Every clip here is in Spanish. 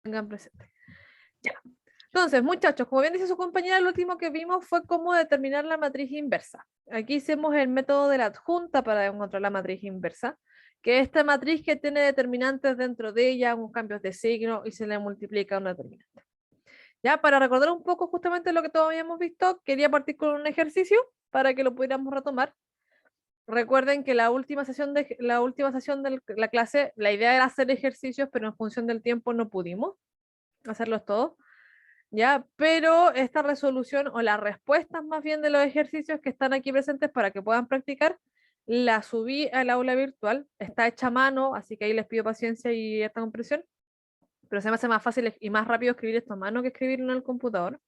tengan presente. Ya. Entonces, muchachos, como bien dice su compañera, lo último que vimos fue cómo determinar la matriz inversa. Aquí hicimos el método de la adjunta para encontrar la matriz inversa, que es esta matriz que tiene determinantes dentro de ella, unos cambios de signo y se le multiplica un determinante. Ya, para recordar un poco justamente lo que todos habíamos visto, quería partir con un ejercicio para que lo pudiéramos retomar. Recuerden que la última sesión de la clase, la idea era hacer ejercicios, pero en función del tiempo no pudimos hacerlos todos. ¿Ya? Pero esta resolución o las respuestas más bien de los ejercicios que están aquí presentes para que puedan practicar, la subí al aula virtual, está hecha a mano, así que ahí les pido paciencia y esta comprensión, pero se me hace más fácil y más rápido escribir esto a mano que escribirlo en el computador.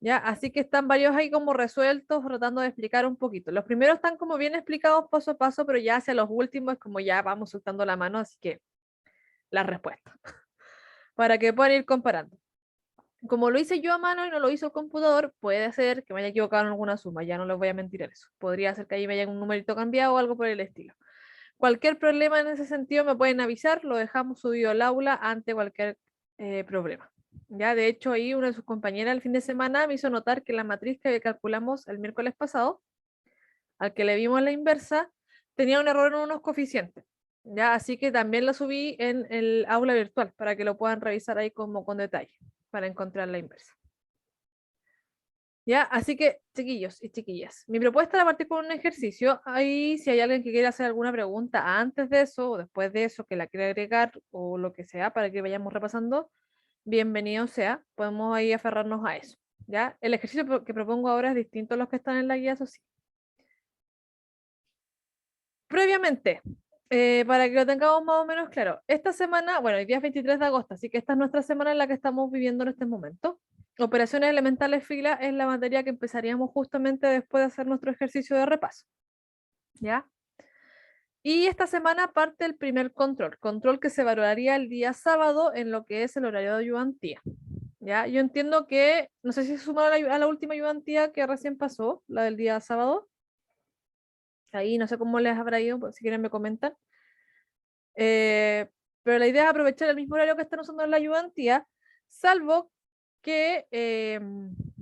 ¿Ya? Así que están varios ahí como resueltos, tratando de explicar un poquito. Los primeros están como bien explicados paso a paso, pero ya hacia los últimos es como ya vamos soltando la mano, así que las respuestas, para que puedan ir comparando. Como lo hice yo a mano y no lo hizo el computador, puede ser que me haya equivocado en alguna suma, ya no les voy a mentir en eso. Podría ser que ahí me haya un numerito cambiado o algo por el estilo. Cualquier problema en ese sentido me pueden avisar, lo dejamos subido al aula ante cualquier problema. Ya, de hecho, ahí una de sus compañeras el fin de semana me hizo notar que la matriz que calculamos el miércoles pasado, al que le vimos la inversa, tenía un error en unos coeficientes. Ya, así que también la subí en el aula virtual para que lo puedan revisar ahí como con detalle, para encontrar la inversa. ¿Ya? Así que, chiquillos y chiquillas, mi propuesta era partir con un ejercicio. Ahí, si hay alguien que quiera hacer alguna pregunta antes de eso o después de eso, que la quiera agregar o lo que sea, para que vayamos repasando, bienvenido sea. Podemos ahí aferrarnos a eso. ¿Ya? El ejercicio que propongo ahora es distinto a los que están en la guía, eso sí. Previamente, para que lo tengamos más o menos claro, esta semana, bueno, el día es 23 de agosto, así que esta es nuestra semana en la que estamos viviendo en este momento. Operaciones elementales fila es la materia que empezaríamos justamente después de hacer nuestro ejercicio de repaso. ¿Ya? Y esta semana parte el primer control que se valoraría el día sábado en lo que es el horario de ayudantía. ¿Ya? Yo entiendo que, no sé si se sumaron a la última ayudantía que recién pasó, la del día sábado. Ahí no sé cómo les habrá ido, pues, si quieren me comentan. Eh, pero la idea es aprovechar el mismo horario que están usando en la ayudantía, salvo que,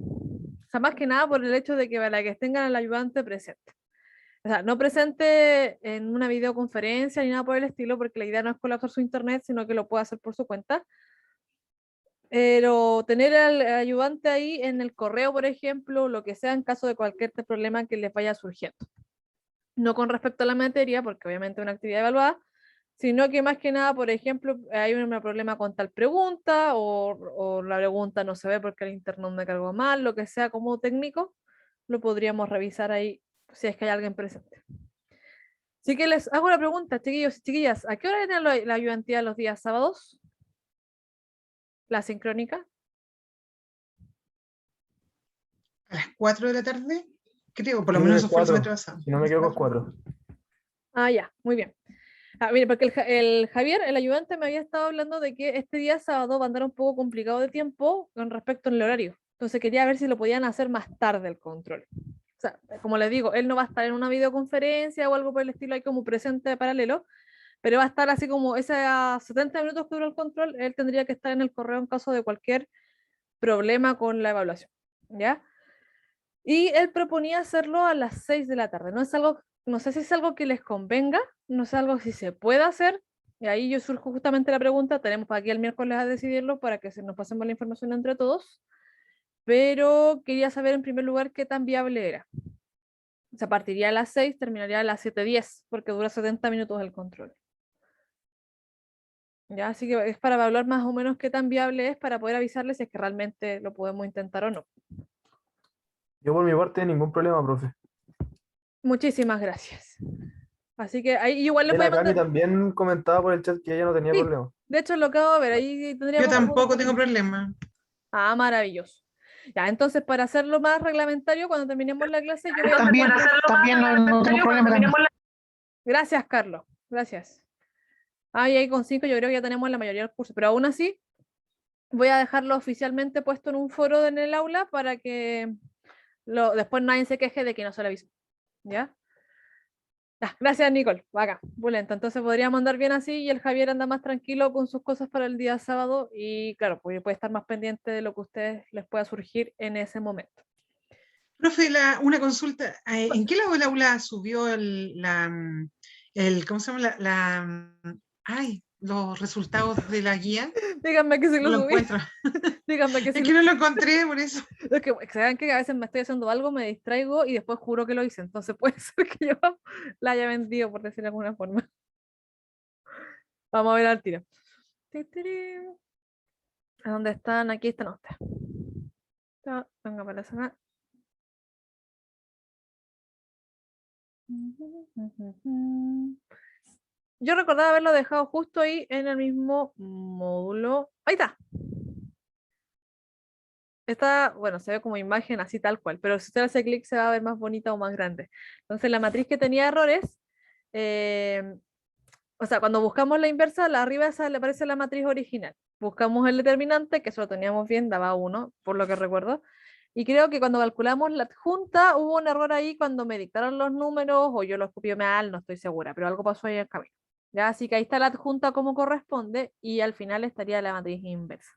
o sea, más que nada por el hecho de que para que tengan al ayudante presente. O sea, no presente en una videoconferencia ni nada por el estilo, porque la idea no es colapsar su internet, sino que lo pueda hacer por su cuenta. Pero tener al ayudante ahí en el correo, por ejemplo, lo que sea en caso de cualquier problema que les vaya surgiendo. No con respecto a la materia, porque obviamente es una actividad evaluada, sino que más que nada, por ejemplo, hay un problema con tal pregunta o la pregunta no se ve porque el internet me cargó mal, lo que sea como técnico, lo podríamos revisar ahí si es que hay alguien presente. Así que les hago la pregunta, chiquillos y chiquillas, ¿a qué hora viene la ayudantía los días sábados? ¿La sincrónica? A las 4 de la tarde, creo, por lo Sí, menos es eso fue el 4. semestre pasado. Si no me equivoco, es 4. Ah, ya, muy bien. Ah, mire, porque el Javier, el ayudante, me había estado hablando de que este día sábado va a andar un poco complicado de tiempo con respecto al horario. Entonces quería ver si lo podían hacer más tarde el control. O sea, como les digo, él no va a estar en una videoconferencia o algo por el estilo ahí como presente paralelo, pero va a estar así como esos 70 minutos que dura el control, él tendría que estar en el correo en caso de cualquier problema con la evaluación. ¿Ya? Y él proponía hacerlo a las 6 de la tarde. No es algo, no sé si es algo que les convenga, no es algo si se puede hacer. Y ahí yo surjo justamente la pregunta, tenemos para aquí el miércoles a decidirlo para que se nos pasemos la información entre todos, pero quería saber en primer lugar qué tan viable era. O sea, partiría a las 6, terminaría a las 7:10, porque dura 70 minutos el control. Ya, así que es para evaluar más o menos qué tan viable es para poder avisarles si es que realmente lo podemos intentar o no. Yo por mi parte, ningún problema, profe. Muchísimas gracias. Así que ahí igual les Y voy a la Cami mandar. también comentaba por el chat que ella no tenía Sí, problema. de hecho lo acabo de ver, ahí Yo tendríamos algunos tampoco tengo problemas. problema. Ah, maravilloso. Ya, entonces para hacerlo más reglamentario, cuando terminemos la clase, yo voy a También, mandarle. también no tengo problema también. Gracias, Carlos. Gracias. Ah, y ahí con 5 yo creo que ya tenemos la mayoría del curso, pero aún así voy a dejarlo oficialmente puesto en un foro en el aula para que después nadie se queje de que no se lo avisó. ¿Ya? Ah, gracias, Nicole. Vaca, pulento. Entonces podríamos andar bien así y el Javier anda más tranquilo con sus cosas para el día sábado y claro, pues puede estar más pendiente de lo que a ustedes les pueda surgir en ese momento. Profe, una consulta. ¿En qué lado del aula subió ¿cómo se llama? Los resultados de la guía? Díganme que sí No lo lo subí. encuentro. Díganme que sí Es lo que no lo encontré, por eso. Es que saben que a veces me estoy haciendo algo, me distraigo y después juro que lo hice. Entonces puede ser que yo la haya vendido, por decirlo de alguna forma. Vamos a ver al tiro. ¿A dónde están? Aquí están ustedes. Venga, para sacar. Yo recordaba haberlo dejado justo ahí en el mismo módulo. Ahí está. Está, bueno, se ve como imagen así tal cual, pero si usted hace clic se va a ver más bonita o más grande. Entonces la matriz que tenía errores, o sea, cuando buscamos la inversa, la arriba esa le aparece la matriz original. Buscamos el determinante, que eso lo teníamos bien, daba 1, por lo que recuerdo. Y creo que cuando calculamos la adjunta hubo un error ahí cuando me dictaron los números o yo los copié mal, no estoy segura, pero algo pasó ahí en el camino. Ya, así que ahí está la adjunta como corresponde y al final estaría la matriz inversa.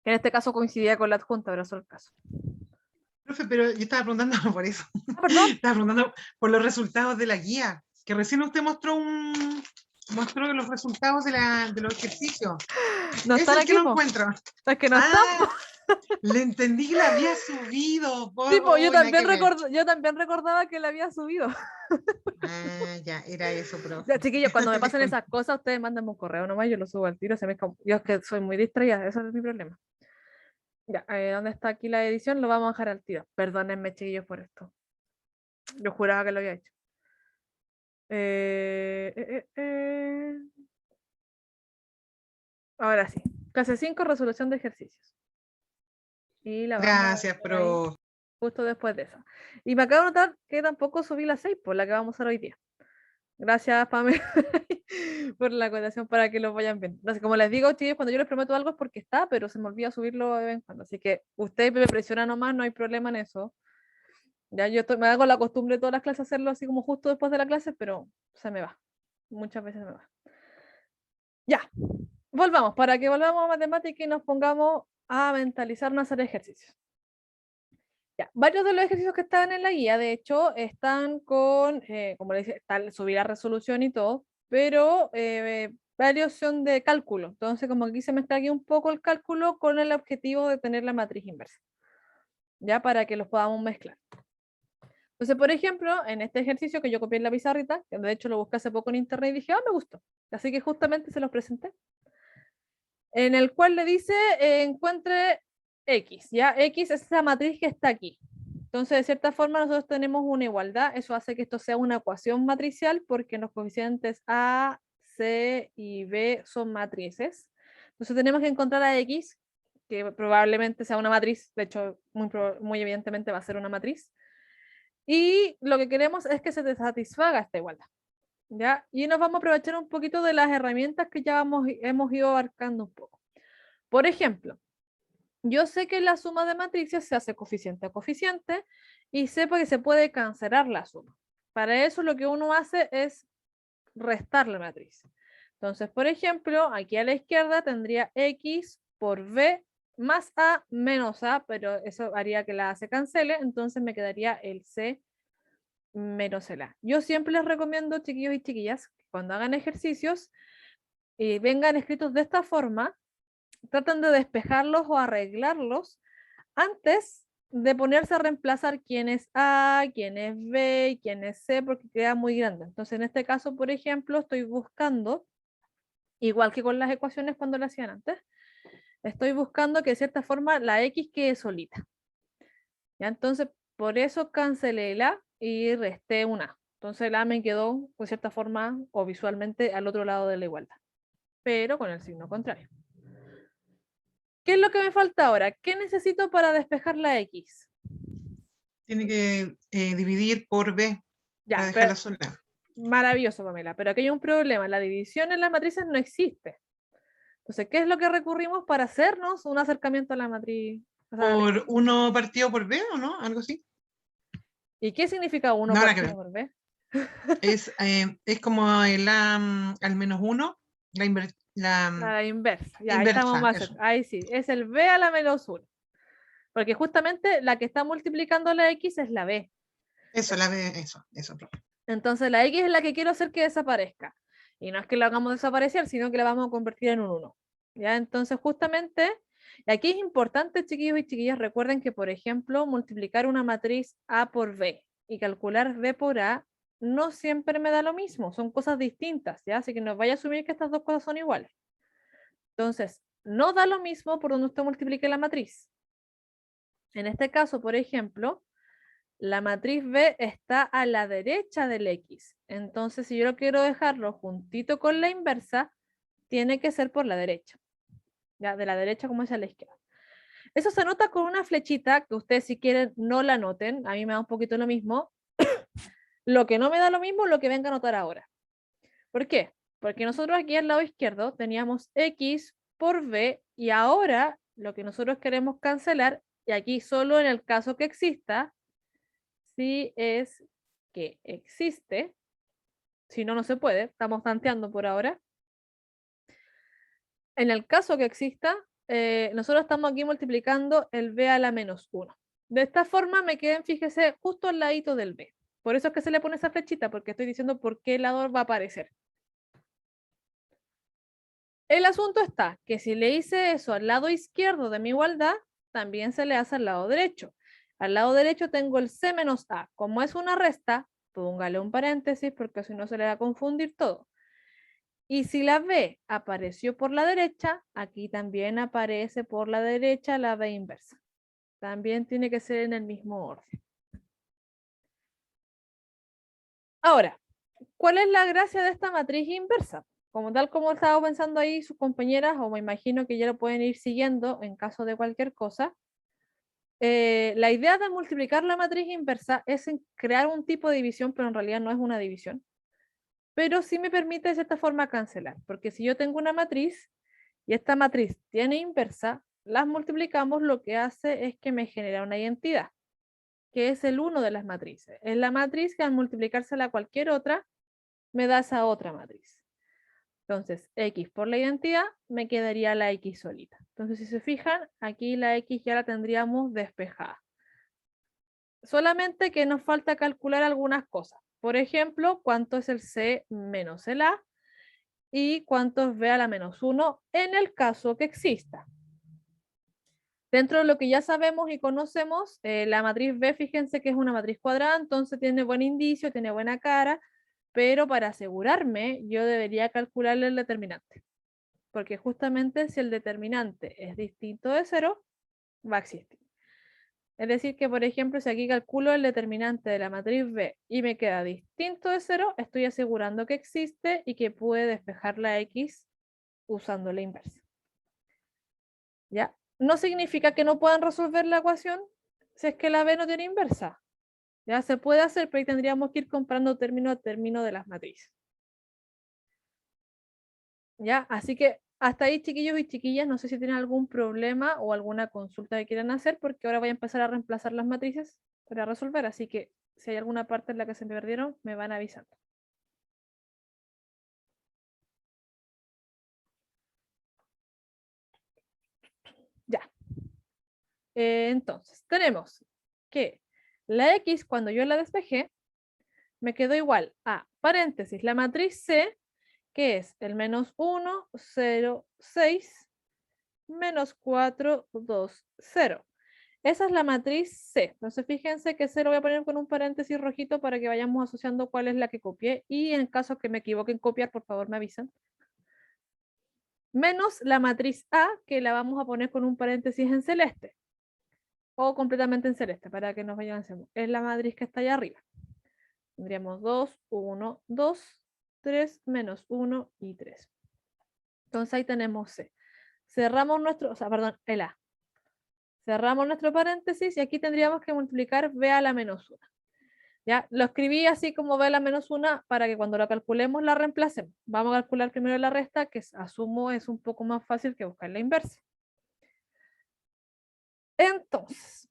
En este caso coincidía con la adjunta, pero eso es el caso. Profe, pero yo estaba preguntando por eso. Ah, perdón. Estaba preguntando por los resultados de la guía, que recién usted mostró los resultados de los ejercicios. No Es están el que aquí, no po. encuentro. Es que no están, po. Ah, le entendí que la había subido. Tipo, yo Nada también, que ver. yo también recordaba que la había subido. Ah, ya, era eso, Ya, profe. chiquillos, cuando me pasan Disculpe. esas cosas, ustedes mandan un correo nomás, yo lo subo al tiro. Yo es que soy muy distraída, eso es mi problema. Ya, ¿dónde está aquí la edición? Lo vamos a dejar al tiro. Perdónenme, chiquillos, por esto. Yo juraba que lo había hecho. Eh, eh, eh, eh. Ahora sí. Clase 5, resolución de ejercicios. Y la vamos a Gracias, dejar ahí profe. justo después de esa. Y me acabo de notar que tampoco subí la 6, por la que vamos a hacer hoy día. Gracias, Pamela, por la acotación para que lo vayan viendo. Entonces, como les digo, chicos, cuando yo les prometo algo es porque está, pero se me olvida subirlo de vez en cuando. Así que usted me presiona nomás, no hay problema en eso. Ya me hago la costumbre de todas las clases hacerlo así como justo después de la clase, pero se me va. Muchas veces se me va. Ya, volvamos, para que volvamos a matemática y nos pongamos a mentalizar una serie de ejercicios. Ya, varios de los ejercicios que están en la guía, de hecho, están con, como les decía, subir la resolución y todo, pero varios son de cálculo. Entonces, como aquí se mezcla aquí un poco el cálculo con el objetivo de tener la matriz inversa, ya para que los podamos mezclar. Entonces, por ejemplo, en este ejercicio que yo copié en la pizarrita, que de hecho lo busqué hace poco en internet y dije, me gustó. Así que justamente se los presenté. En el cual le dice, encuentre X, ¿ya? X es esa matriz que está aquí. Entonces, de cierta forma, nosotros tenemos una igualdad. Eso hace que esto sea una ecuación matricial porque los coeficientes A, C y B son matrices. Entonces, tenemos que encontrar a X, que probablemente sea una matriz. De hecho, muy evidentemente va a ser una matriz. Y lo que queremos es que se satisfaga esta igualdad, ¿ya? Y nos vamos a aprovechar un poquito de las herramientas que ya hemos ido abarcando un poco. Por ejemplo, yo sé que la suma de matrices se hace coeficiente a coeficiente y sepa que se puede cancelar la suma. Para eso lo que uno hace es restar la matriz. Entonces, por ejemplo, aquí a la izquierda tendría X por B más A menos A, pero eso haría que la A se cancele, entonces me quedaría el C menos el A. Yo siempre les recomiendo, chiquillos y chiquillas, que cuando hagan ejercicios y vengan escritos de esta forma, traten de despejarlos o arreglarlos antes de ponerse a reemplazar quién es A, quién es B y quién es C, porque queda muy grande. Entonces, en este caso, por ejemplo, estoy buscando, igual que con las ecuaciones cuando lo hacían antes, estoy buscando que de cierta forma la X quede solita. ¿Ya? Entonces, por eso cancelé el A y resté un A. Entonces, el A me quedó, de cierta forma, o visualmente, al otro lado de la igualdad, pero con el signo contrario. ¿Qué es lo que me falta ahora? ¿Qué necesito para despejar la X? Tiene que dividir por B para Ya, dejarla sola. maravilloso, Pamela, pero aquí hay un problema. La división en las matrices no existe. Entonces, ¿qué es lo que recurrimos para hacernos un acercamiento a la matriz? O sea, ¿Por uno partido por B o no? Algo así. ¿Y qué significa 1 No, nada que partido ver. por B? Es como el A al menos 1, La inversa. Ya, ahí estamos inversa, más eso. cerca. Ahí sí, es el B a la menos 1. Porque justamente la que está multiplicando la X es la B. Eso, la B, eso, profe. Entonces la X es la que quiero hacer que desaparezca. Y no es que la hagamos desaparecer, sino que la vamos a convertir en un 1. ¿Ya? Entonces justamente, y aquí es importante, chiquillos y chiquillas, recuerden que, por ejemplo, multiplicar una matriz A por B y calcular B por A no siempre me da lo mismo, son cosas distintas, ¿ya? Así que no vaya a asumir que estas dos cosas son iguales. Entonces, no da lo mismo por donde usted multiplique la matriz. En este caso, por ejemplo, la matriz B está a la derecha del X. Entonces, si yo quiero dejarlo juntito con la inversa, tiene que ser por la derecha. Ya, de la derecha como hacia la izquierda. Eso se nota con una flechita que ustedes si quieren no la noten. A mí me da un poquito lo mismo. Lo que no me da lo mismo es lo que venga a notar ahora. ¿Por qué? Porque nosotros aquí al lado izquierdo teníamos X por B y ahora lo que nosotros queremos cancelar, y aquí solo en el caso que exista, si es que existe, si no, no se puede, estamos tanteando por ahora. En el caso que exista, nosotros estamos aquí multiplicando el b a la menos 1. De esta forma me queden, fíjese, justo al ladito del b. Por eso es que se le pone esa flechita, porque estoy diciendo por qué lado va a aparecer. El asunto está que si le hice eso al lado izquierdo de mi igualdad, también se le hace al lado derecho. Al lado derecho tengo el c menos a. Como es una resta, póngale un paréntesis porque si no se le va a confundir todo. Y si la b apareció por la derecha, aquí también aparece por la derecha la b inversa. También tiene que ser en el mismo orden. Ahora, ¿cuál es la gracia de esta matriz inversa? Como tal como estaba pensando ahí sus compañeras, o me imagino que ya lo pueden ir siguiendo en caso de cualquier cosa, la idea de multiplicar la matriz inversa es crear un tipo de división, pero en realidad no es una división. Pero sí me permite de cierta forma cancelar, porque si yo tengo una matriz y esta matriz tiene inversa, las multiplicamos, lo que hace es que me genera una identidad, que es el 1 de las matrices. Es la matriz que al multiplicársela a cualquier otra, me da esa otra matriz. Entonces, X por la identidad, me quedaría la X solita. Entonces, si se fijan, aquí la X ya la tendríamos despejada. Solamente que nos falta calcular algunas cosas. Por ejemplo, cuánto es el C menos el A y cuánto es B a la menos 1 en el caso que exista. Dentro de lo que ya sabemos y conocemos, la matriz B, fíjense que es una matriz cuadrada, entonces tiene buen indicio, tiene buena cara, pero para asegurarme, yo debería calcularle el determinante. Porque justamente si el determinante es distinto de 0, va a existir. Es decir, que por ejemplo, si aquí calculo el determinante de la matriz B y me queda distinto de 0, estoy asegurando que existe y que puede despejar la X usando la inversa. ¿Ya? No significa que no puedan resolver la ecuación si es que la B no tiene inversa. Ya se puede hacer, pero ahí tendríamos que ir comprando término a término de las matrices. ¿Ya? Así que hasta ahí, chiquillos y chiquillas, no sé si tienen algún problema o alguna consulta que quieran hacer, porque ahora voy a empezar a reemplazar las matrices para resolver, así que si hay alguna parte en la que se me perdieron, me van avisando. Ya. Entonces, tenemos que la X, cuando yo la despejé, me quedó igual a paréntesis, la matriz C, que es el menos 1, 0, 6, menos 4, 2, 0. Esa es la matriz C. Entonces fíjense que C lo voy a poner con un paréntesis rojito para que vayamos asociando cuál es la que copié. Y en caso que me equivoque en copiar, por favor me avisan. Menos la matriz A, que la vamos a poner con un paréntesis en celeste. O completamente en celeste, para que nos vayan. Es la matriz que está allá arriba. Tendríamos 2, 1, 2, 3, menos 1 y 3. Entonces ahí tenemos C. Cerramos nuestro, o sea, perdón, el A. Cerramos nuestro paréntesis y aquí tendríamos que multiplicar B a la menos 1. ¿Ya? Lo escribí así como B a la menos 1 para que cuando la calculemos la reemplacemos. Vamos a calcular primero la resta, que asumo es un poco más fácil que buscar la inversa. Entonces,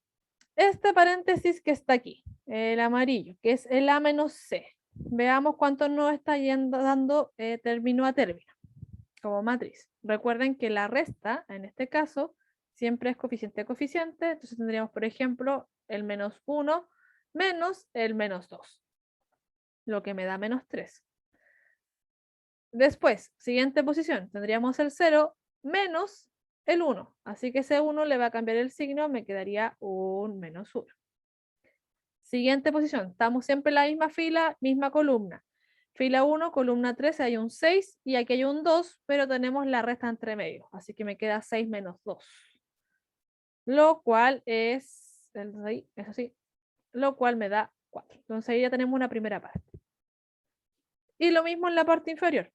este paréntesis que está aquí, el amarillo, que es el A menos C. Veamos cuánto nos está dando término a término, como matriz. Recuerden que la resta, en este caso, siempre es coeficiente a coeficiente. Entonces tendríamos, por ejemplo, el menos 1 menos el menos 2, lo que me da menos 3. Después, siguiente posición, tendríamos el 0 menos el 1. Así que ese 1 le va a cambiar el signo, me quedaría un menos 1. Siguiente posición, estamos siempre en la misma fila, misma columna. Fila 1, columna 3, hay un 6 y aquí hay un 2, pero tenemos la resta entre medio. Así que me queda 6 menos 2. Lo cual es, eso sí, lo cual me da 4. Entonces ahí ya tenemos una primera parte. Y lo mismo en la parte inferior.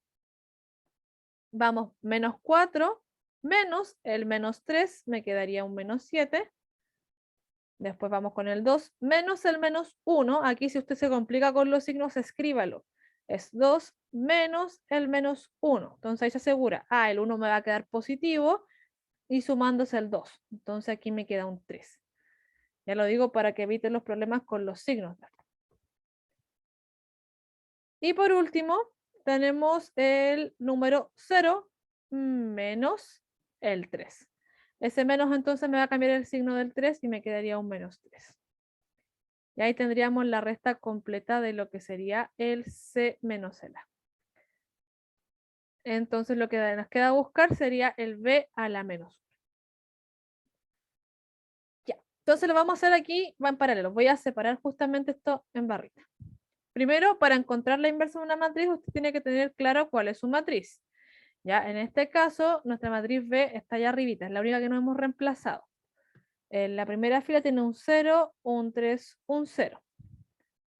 Vamos, menos 4 menos el menos 3, me quedaría un menos 7. Después vamos con el 2 menos el menos 1. Aquí si usted se complica con los signos, escríbalo. Es 2 menos el menos 1. Entonces ahí se asegura, el 1 me va a quedar positivo y sumándose el 2. Entonces aquí me queda un 3. Ya lo digo para que eviten los problemas con los signos. Y por último, tenemos el número 0 menos el 3. Ese menos entonces me va a cambiar el signo del 3 y me quedaría un menos 3. Y ahí tendríamos la resta completa de lo que sería el C menos el A. Entonces lo que nos queda buscar sería el B a la menos 1. Ya, entonces lo vamos a hacer aquí, va en paralelo. Voy a separar justamente esto en barrita. Primero, para encontrar la inversa de una matriz, usted tiene que tener claro cuál es su matriz. Ya, en este caso, nuestra matriz B está allá arribita, es la única que no hemos reemplazado. En la primera fila tiene un 0, un 3, un 0.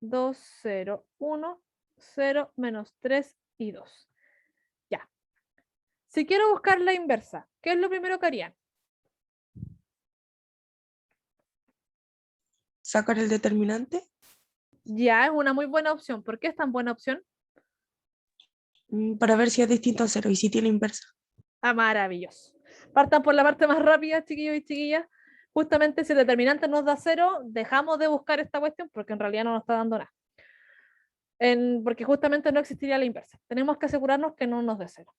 2, 0, 1, 0, menos 3 y 2. Ya. Si quiero buscar la inversa, ¿qué es lo primero que harían? Sacar el determinante Ya, es una muy buena opción. ¿Por qué es tan buena opción? para ver si es distinto a 0 y si tiene inversa. Maravilloso. Partan por la parte más rápida, chiquillos y chiquillas. Justamente si el determinante nos da 0, dejamos de buscar esta cuestión porque en realidad no nos está dando nada. Porque justamente no existiría la inversa. Tenemos que asegurarnos que no nos dé 0.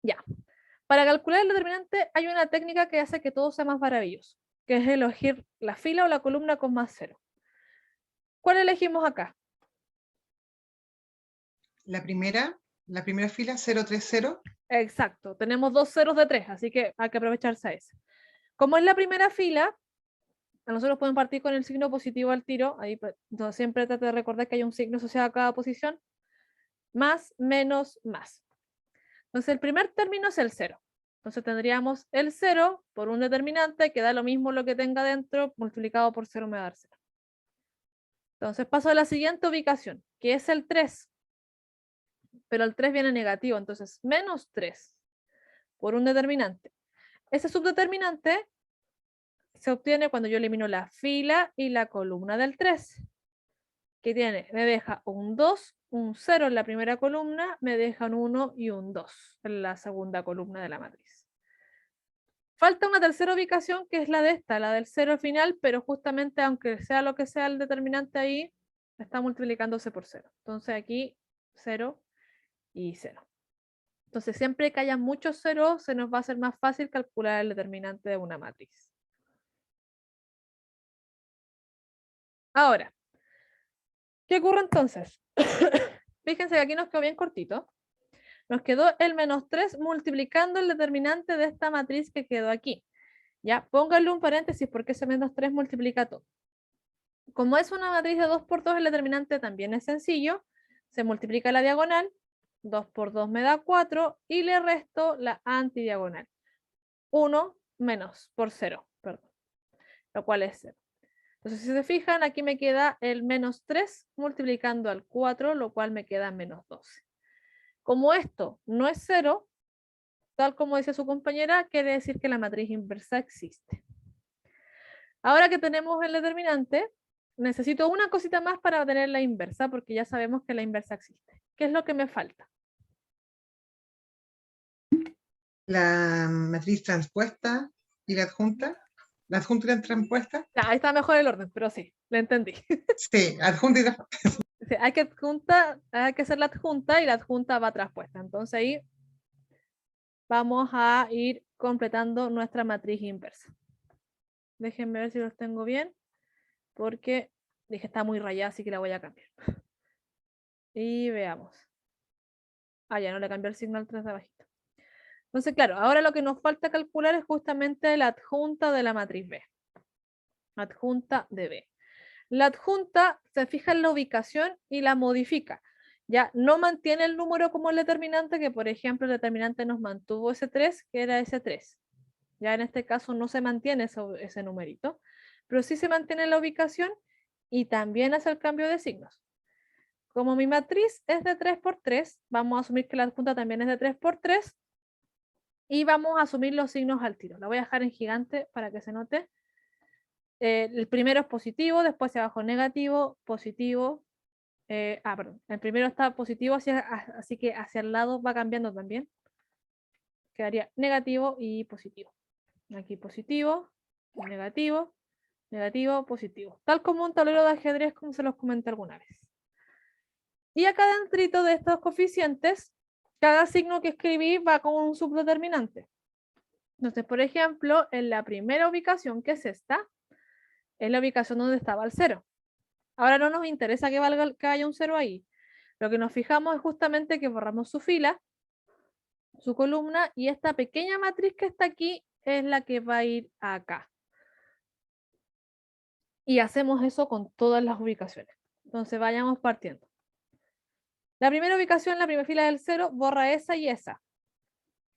Ya. Para calcular el determinante hay una técnica que hace que todo sea más maravilloso, que es elegir la fila o la columna con más 0. ¿Cuál elegimos acá? La primera fila 030. Exacto, tenemos 2 ceros de 3, así que hay que aprovecharse a ese. Como es la primera fila, nosotros podemos partir con el signo positivo al tiro, ahí entonces siempre trate de recordar que hay un signo asociado a cada posición, más, menos, más. Entonces el primer término es el 0. Entonces tendríamos el 0 por un determinante que da lo mismo lo que tenga dentro, multiplicado por 0 me va a dar 0. Entonces paso a la siguiente ubicación, que es el 3. Pero el 3 viene negativo, entonces menos 3 por un determinante. Ese subdeterminante se obtiene cuando yo elimino la fila y la columna del 3, que me deja un 2, un 0 en la primera columna, me deja un 1 y un 2 en la segunda columna de la matriz. Falta una tercera ubicación que es la de esta, la del 0 al final, pero justamente aunque sea lo que sea el determinante ahí, está multiplicándose por 0. Entonces aquí 0 y 0. Entonces siempre que haya muchos ceros, se nos va a hacer más fácil calcular el determinante de una matriz. Ahora, ¿qué ocurre entonces? Fíjense que aquí nos quedó bien cortito. Nos quedó el menos 3 multiplicando el determinante de esta matriz que quedó aquí. Ya, pónganle un paréntesis porque ese menos 3 multiplica todo. Como es una matriz de 2 por 2, el determinante también es sencillo. Se multiplica la diagonal, 2 por 2 me da 4 y le resto la antidiagonal. 1 menos por 0, perdón, lo cual es 0. Entonces, si se fijan, aquí me queda el menos 3 multiplicando al 4, lo cual me queda menos 12. Como esto no es 0, tal como dice su compañera, quiere decir que la matriz inversa existe. Ahora que tenemos el determinante, necesito una cosita más para obtener la inversa, porque ya sabemos que la inversa existe. ¿Qué es lo que me falta? La matriz transpuesta y la adjunta. ¿La adjunta y la transpuesta? Ya, ahí está mejor el orden, pero sí, lo entendí. Sí, adjunta y transpuesta. Sí, hay que hacer la adjunta y la adjunta va traspuesta. Entonces ahí vamos a ir completando nuestra matriz inversa. Déjenme ver si los tengo bien, porque dije está muy rayada, así que la voy a cambiar. Y veamos. Ah, ya no le cambié el signo al 3 de abajito. Entonces, claro, ahora lo que nos falta calcular es justamente la adjunta de la matriz B. Adjunta de B. La adjunta se fija en la ubicación y la modifica. Ya no mantiene el número como el determinante, que por ejemplo el determinante nos mantuvo ese 3, que era ese 3. Ya en este caso no se mantiene ese numerito, pero sí se mantiene la ubicación y también hace el cambio de signos. Como mi matriz es de 3 por 3, vamos a asumir que la adjunta también es de 3 por 3 y vamos a asumir los signos al tiro. La voy a dejar en gigante para que se note. El primero es positivo, después hacia abajo negativo, positivo. Perdón. El primero está positivo, así que hacia el lado va cambiando también. Quedaría negativo y positivo. Aquí positivo, negativo, negativo, positivo. Tal como un tablero de ajedrez, como se los comenté alguna vez. Y acá dentro de estos coeficientes, cada signo que escribí va con un subdeterminante. Entonces, por ejemplo, en la primera ubicación, que es esta, es la ubicación donde estaba el 0. Ahora no nos interesa que haya un 0 ahí. Lo que nos fijamos es justamente que borramos su fila, su columna, y esta pequeña matriz que está aquí es la que va a ir acá. Y hacemos eso con todas las ubicaciones. Entonces vayamos partiendo. La primera ubicación, la primera fila del 0, borra esa y esa.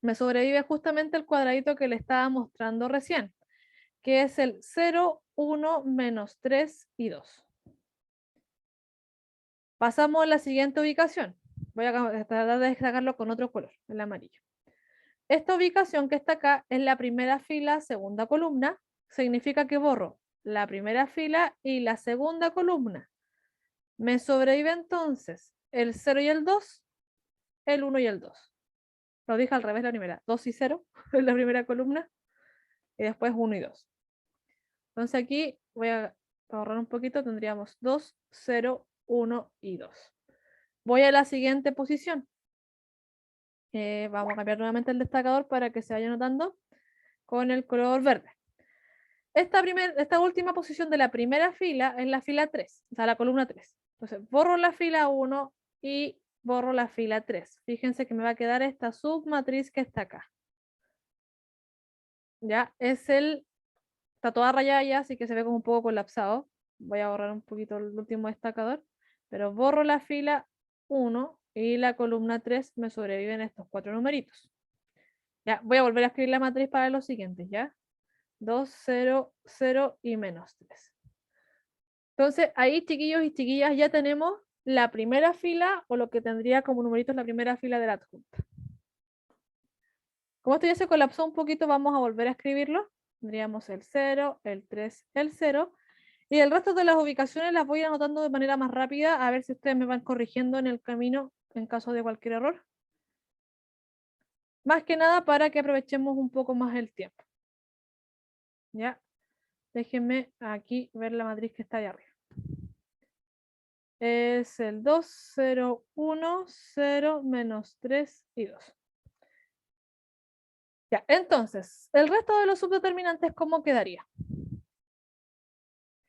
Me sobrevive justamente el cuadradito que le estaba mostrando recién, que es el 0, 1, menos 3 y 2. Pasamos a la siguiente ubicación. Voy a tratar de destacarlo con otro color, el amarillo. Esta ubicación que está acá es la primera fila, segunda columna. Significa que borro la primera fila y la segunda columna. Me sobrevive entonces el 0 y el 2, el 1 y el 2. Lo dije al revés la primera. 2 y 0 en la primera columna y después 1 y 2. Entonces aquí voy a ahorrar un poquito. Tendríamos 2, 0, 1 y 2. Voy a la siguiente posición. Vamos a cambiar nuevamente el destacador para que se vaya notando con el color verde. Esta última posición de la primera fila es la fila 3, o sea, la columna 3. Entonces, borro la fila 1 y borro la fila 3. Fíjense que me va a quedar esta submatriz que está acá. Ya, está toda rayada ya, así que se ve como un poco colapsado. Voy a borrar un poquito el último destacador, pero borro la fila 1 y la columna 3 me sobreviven estos 4 numeritos. Ya, voy a volver a escribir la matriz para los siguientes, ¿ya? 2, 0, 0 y menos 3. Entonces, ahí, chiquillos y chiquillas, ya tenemos la primera fila, o lo que tendría como numeritos la primera fila de la adjunta. Como esto ya se colapsó un poquito, vamos a volver a escribirlo. Tendríamos el 0, el 3, el 0. Y el resto de las ubicaciones las voy a ir anotando de manera más rápida, a ver si ustedes me van corrigiendo en el camino en caso de cualquier error. Más que nada para que aprovechemos un poco más el tiempo. ¿Ya? Déjenme aquí ver la matriz que está ahí arriba. Es el 2, 0, 1, 0, menos 3 y 2. Ya, entonces, el resto de los subdeterminantes, ¿cómo quedaría?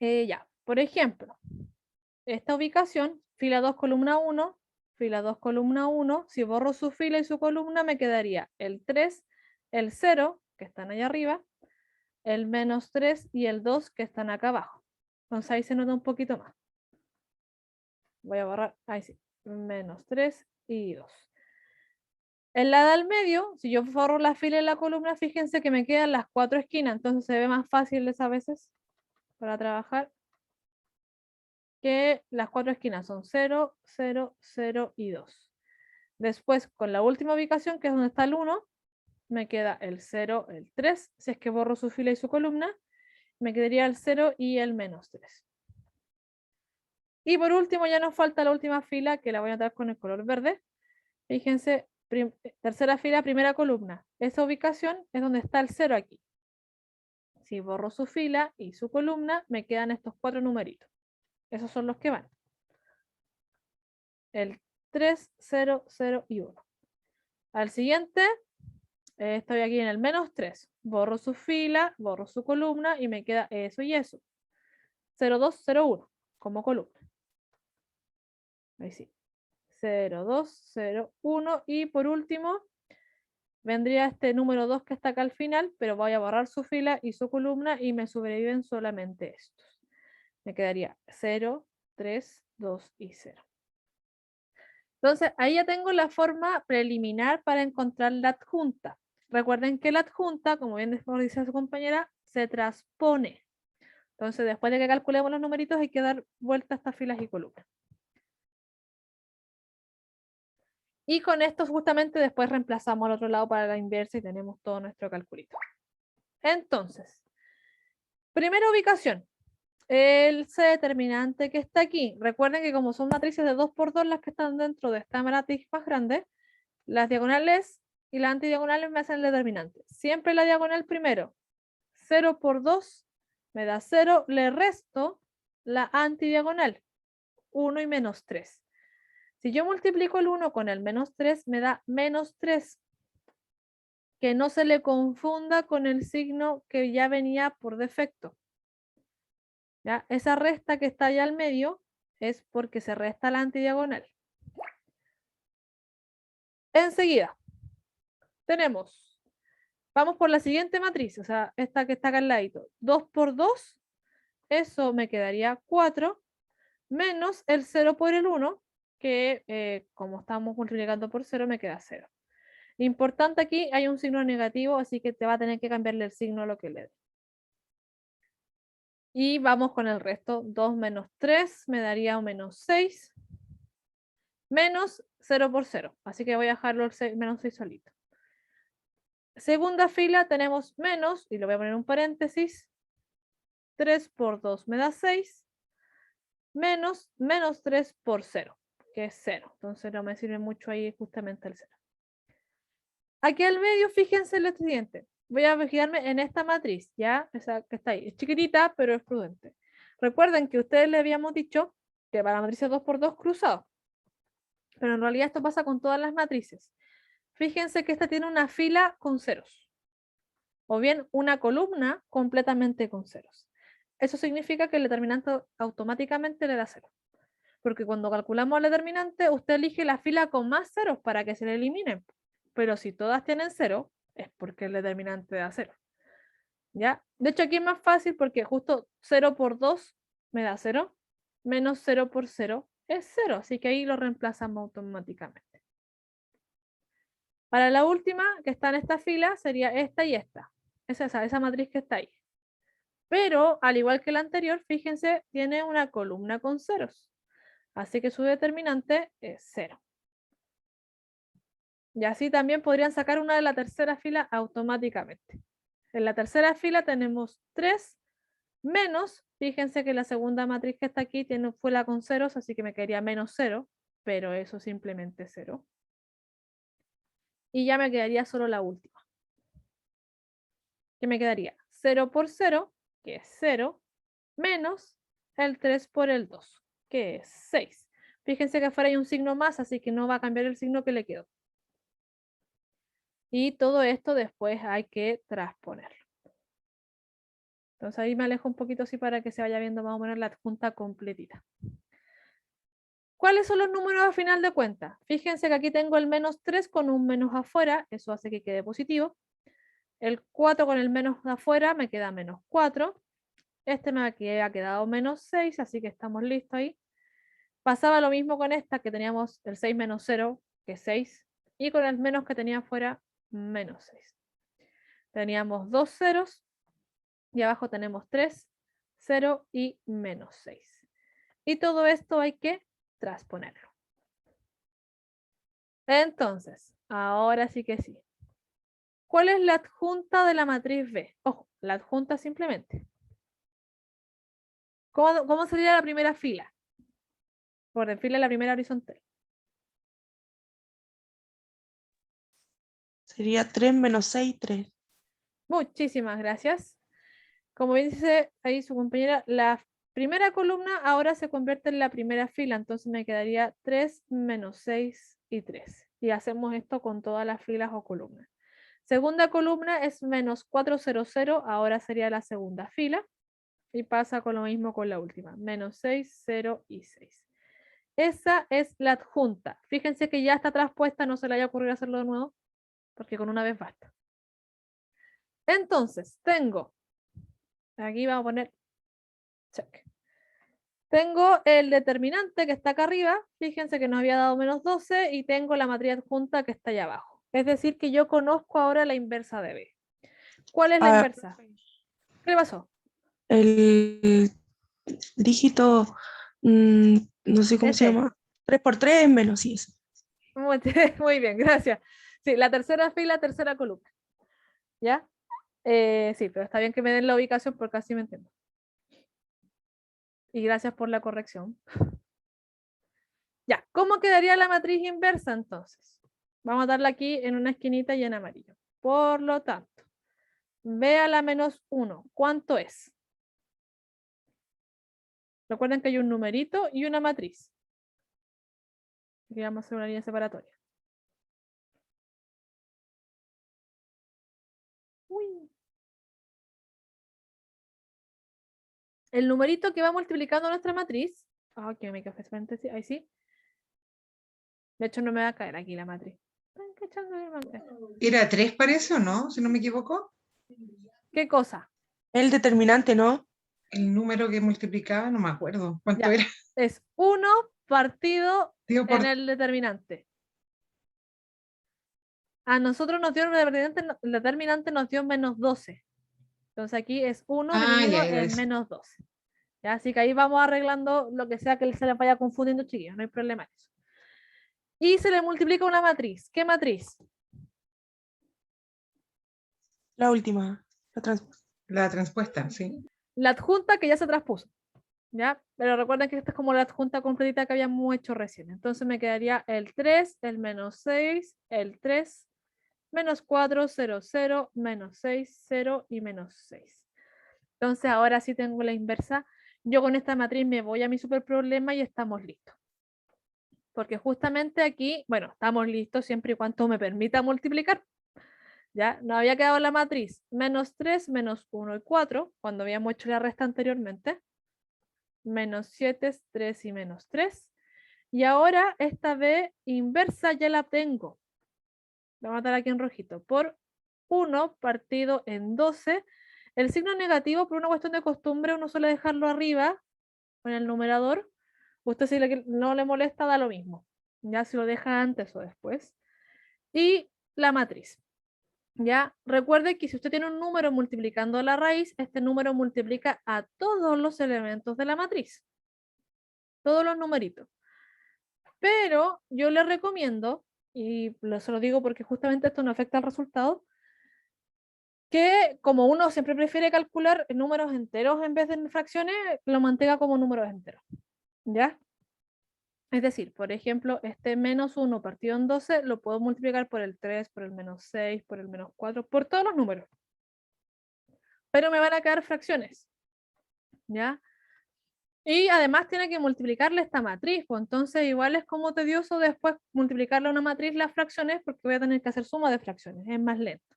Ya, por ejemplo, esta ubicación, fila 2, columna 1, fila 2, columna 1, si borro su fila y su columna, me quedaría el 3, el 0, que están ahí arriba, el menos 3 y el 2, que están acá abajo. Entonces ahí se nota un poquito más. Voy a borrar, ahí sí, menos 3 y 2. En la del medio, si yo borro la fila y la columna, fíjense que me quedan las 4 esquinas, entonces se ve más fácil a veces para trabajar que las 4 esquinas son 0, 0, 0 y 2. Después, con la última ubicación, que es donde está el 1, me queda el 0, el 3, si es que borro su fila y su columna, me quedaría el 0 y el menos 3. Y por último, ya nos falta la última fila, que la voy a dar con el color verde. Fíjense, tercera fila, primera columna. Esa ubicación es donde está el 0 aquí. Si borro su fila y su columna, me quedan estos 4 numeritos. Esos son los que van. El 3, 0, 0 y 1. Al siguiente, estoy aquí en el -3. Borro su fila, borro su columna y me queda eso y eso. 0, 2, 0, 1 como columna. Ahí sí. 0, 2, 0, 1. Y por último, vendría este número 2 que está acá al final, pero voy a borrar su fila y su columna y me sobreviven solamente estos. Me quedaría 0, 3, 2 y 0. Entonces, ahí ya tengo la forma preliminar para encontrar la adjunta. Recuerden que la adjunta, como bien dice su compañera, se transpone. Entonces, después de que calculemos los numeritos, hay que dar vuelta a estas filas y columnas. Y con esto justamente después reemplazamos al otro lado para la inversa y tenemos todo nuestro calculito. Entonces, primera ubicación. El C determinante que está aquí. Recuerden que como son matrices de 2 por 2 las que están dentro de esta matriz más grande, las diagonales y las antidiagonales me hacen el determinante. Siempre la diagonal primero. 0 por 2 me da 0. Le resto la antidiagonal. 1 y -3. Si yo multiplico el 1 con el -3, me da -3. Que no se le confunda con el signo que ya venía por defecto. ¿Ya? Esa resta que está allá al medio es porque se resta la antidiagonal. Enseguida, tenemos, vamos por la siguiente matriz, o sea, esta que está acá al ladito. 2 por 2, eso me quedaría 4, menos el 0 por el 1, que como estamos multiplicando por 0, me queda 0. Importante aquí, hay un signo negativo, así que te va a tener que cambiarle el signo a lo que le dé. Y vamos con el resto. 2 menos 3 me daría un -6. Menos 0 por 0. Así que voy a dejarlo el -6 solito. Segunda fila tenemos menos, y lo voy a poner en un paréntesis. 3 por 2 me da 6. Menos -3 por 0, que es 0. Entonces no me sirve mucho ahí justamente el 0. Aquí al medio, fíjense en lo siguiente. Voy a fijarme en esta matriz, ¿ya? Esa que está ahí. Es chiquitita, pero es prudente. Recuerden que ustedes le habíamos dicho que para la matriz 2 por 2 cruzado. Pero en realidad esto pasa con todas las matrices. Fíjense que esta tiene una fila con ceros. O bien una columna completamente con ceros. Eso significa que el determinante automáticamente le da 0. Porque cuando calculamos el determinante, usted elige la fila con más ceros para que se le eliminen. Pero si todas tienen 0, es porque el determinante da 0. ¿Ya? De hecho, aquí es más fácil porque justo 0 por 2 me da 0. Menos 0 por 0 es 0. Así que ahí lo reemplazamos automáticamente. Para la última, que está en esta fila, sería esta y esta. Es esa matriz que está ahí. Pero, al igual que la anterior, fíjense, tiene una columna con ceros. Así que su determinante es 0. Y así también podrían sacar una de la tercera fila automáticamente. En la tercera fila tenemos 3 menos, fíjense que la segunda matriz que está aquí tiene fila con ceros, así que me quedaría -0, pero eso simplemente 0. Y ya me quedaría solo la última. Que me quedaría 0 por 0, que es 0, menos el 3 por el 2, que es 6. Fíjense que afuera hay un signo más, así que no va a cambiar el signo que le quedó. Y todo esto después hay que transponerlo. Entonces ahí me alejo un poquito así para que se vaya viendo más o menos la adjunta completita. ¿Cuáles son los números a final de cuentas? Fíjense que aquí tengo el -3 con un menos afuera, eso hace que quede positivo. El 4 con el menos afuera me queda -4. Este me ha quedado -6, así que estamos listos ahí. Pasaba lo mismo con esta, que teníamos el 6 menos 0, que es 6, y con el menos que tenía afuera, -6. Teníamos 2 ceros, y abajo tenemos 3, 0 y -6. Y todo esto hay que transponerlo. Entonces, ahora sí que sí. ¿Cuál es la adjunta de la matriz B? Ojo, la adjunta simplemente. ¿Cómo sería la primera fila? Por fila la primera horizontal. Sería 3 menos 6, 3. Muchísimas gracias. Como bien dice ahí su compañera, la primera columna ahora se convierte en la primera fila, entonces me quedaría 3 menos 6 y 3. Y hacemos esto con todas las filas o columnas. Segunda columna es menos 400, ahora sería la segunda fila. Y pasa con lo mismo con la última, menos 6, 0 y 6. Esa es la adjunta. Fíjense que ya está traspuesta, no se le haya ocurrido hacerlo de nuevo, porque con una vez basta. Entonces, tengo, aquí vamos a poner check. Tengo el determinante que está acá arriba, fíjense que nos había dado menos 12, y tengo la matriz adjunta que está allá abajo. Es decir, que yo conozco ahora la inversa de B. ¿Cuál es la Ah, inversa? ¿Qué le pasó? el dígito, no sé cómo se Ese. llama. 3 por 3 es menos, sí, eso. Muy, muy bien, gracias. Sí, la tercera fila, tercera columna. ¿Ya? Sí, pero está bien que me den la ubicación porque así me entiendo. Y gracias por la corrección. Ya, ¿cómo quedaría la matriz inversa entonces? Vamos a darla aquí en una esquinita y en amarillo. Por lo tanto, B a la menos 1, ¿cuánto es? Recuerden que hay un numerito y una matriz. Aquí vamos a hacer una línea separatoria. Uy. El numerito que va multiplicando nuestra matriz. Ah, que me café, ahí sí. De hecho, no me va a caer aquí la matriz. ¿Era 3 parece o no? Si no me equivoco. ¿Qué cosa? El determinante, ¿no? El número que multiplicaba, no me acuerdo. ¿Cuánto Ya, era? es 1 partido Digo, en por... el determinante. A nosotros nos dio el determinante nos dio menos 12. Entonces aquí es 1 Ah, dividido ya era en eso. menos 12. ¿Ya? Así que ahí vamos arreglando lo que sea que se les vaya confundiendo, chiquillos. No hay problema en eso. Y se le multiplica una matriz. ¿Qué matriz? La última. La transpuesta, sí. La adjunta que ya se transpuso. ¿Ya? Pero recuerden que esta es como la adjunta completita que habíamos hecho recién. Entonces me quedaría el 3, el menos 6, el 3, menos 4, 0, 0, menos 6, 0 y menos 6. Entonces ahora sí tengo la inversa. Yo con esta matriz me voy a mi super problema y estamos listos. Porque justamente aquí, bueno, estamos listos siempre y cuando me permita multiplicar. Ya, nos había quedado la matriz menos 3, menos 1 y 4, cuando habíamos hecho la resta anteriormente. Menos 7, 3 y menos 3. Y ahora esta B inversa ya la tengo. La voy a matar aquí en rojito. Por 1 partido en 12. El signo negativo, por una cuestión de costumbre, uno suele dejarlo arriba, con el numerador. Usted si no le molesta, da lo mismo. Ya si lo deja antes o después. Y la matriz. Ya, recuerde que si usted tiene un número multiplicando la raíz, este número multiplica a todos los elementos de la matriz. Todos los numeritos. Pero yo le recomiendo, y se lo digo porque justamente esto no afecta al resultado, que como uno siempre prefiere calcular números enteros en vez de fracciones, lo mantenga como números enteros. ¿Ya? Es decir, por ejemplo, este menos 1 partido en 12 lo puedo multiplicar por el 3, por el menos 6, por el menos 4, por todos los números. Pero me van a quedar fracciones. ¿Ya? Y además tiene que multiplicarle esta matriz, pues entonces igual es como tedioso después multiplicarle a una matriz las fracciones porque voy a tener que hacer suma de fracciones, es más lento.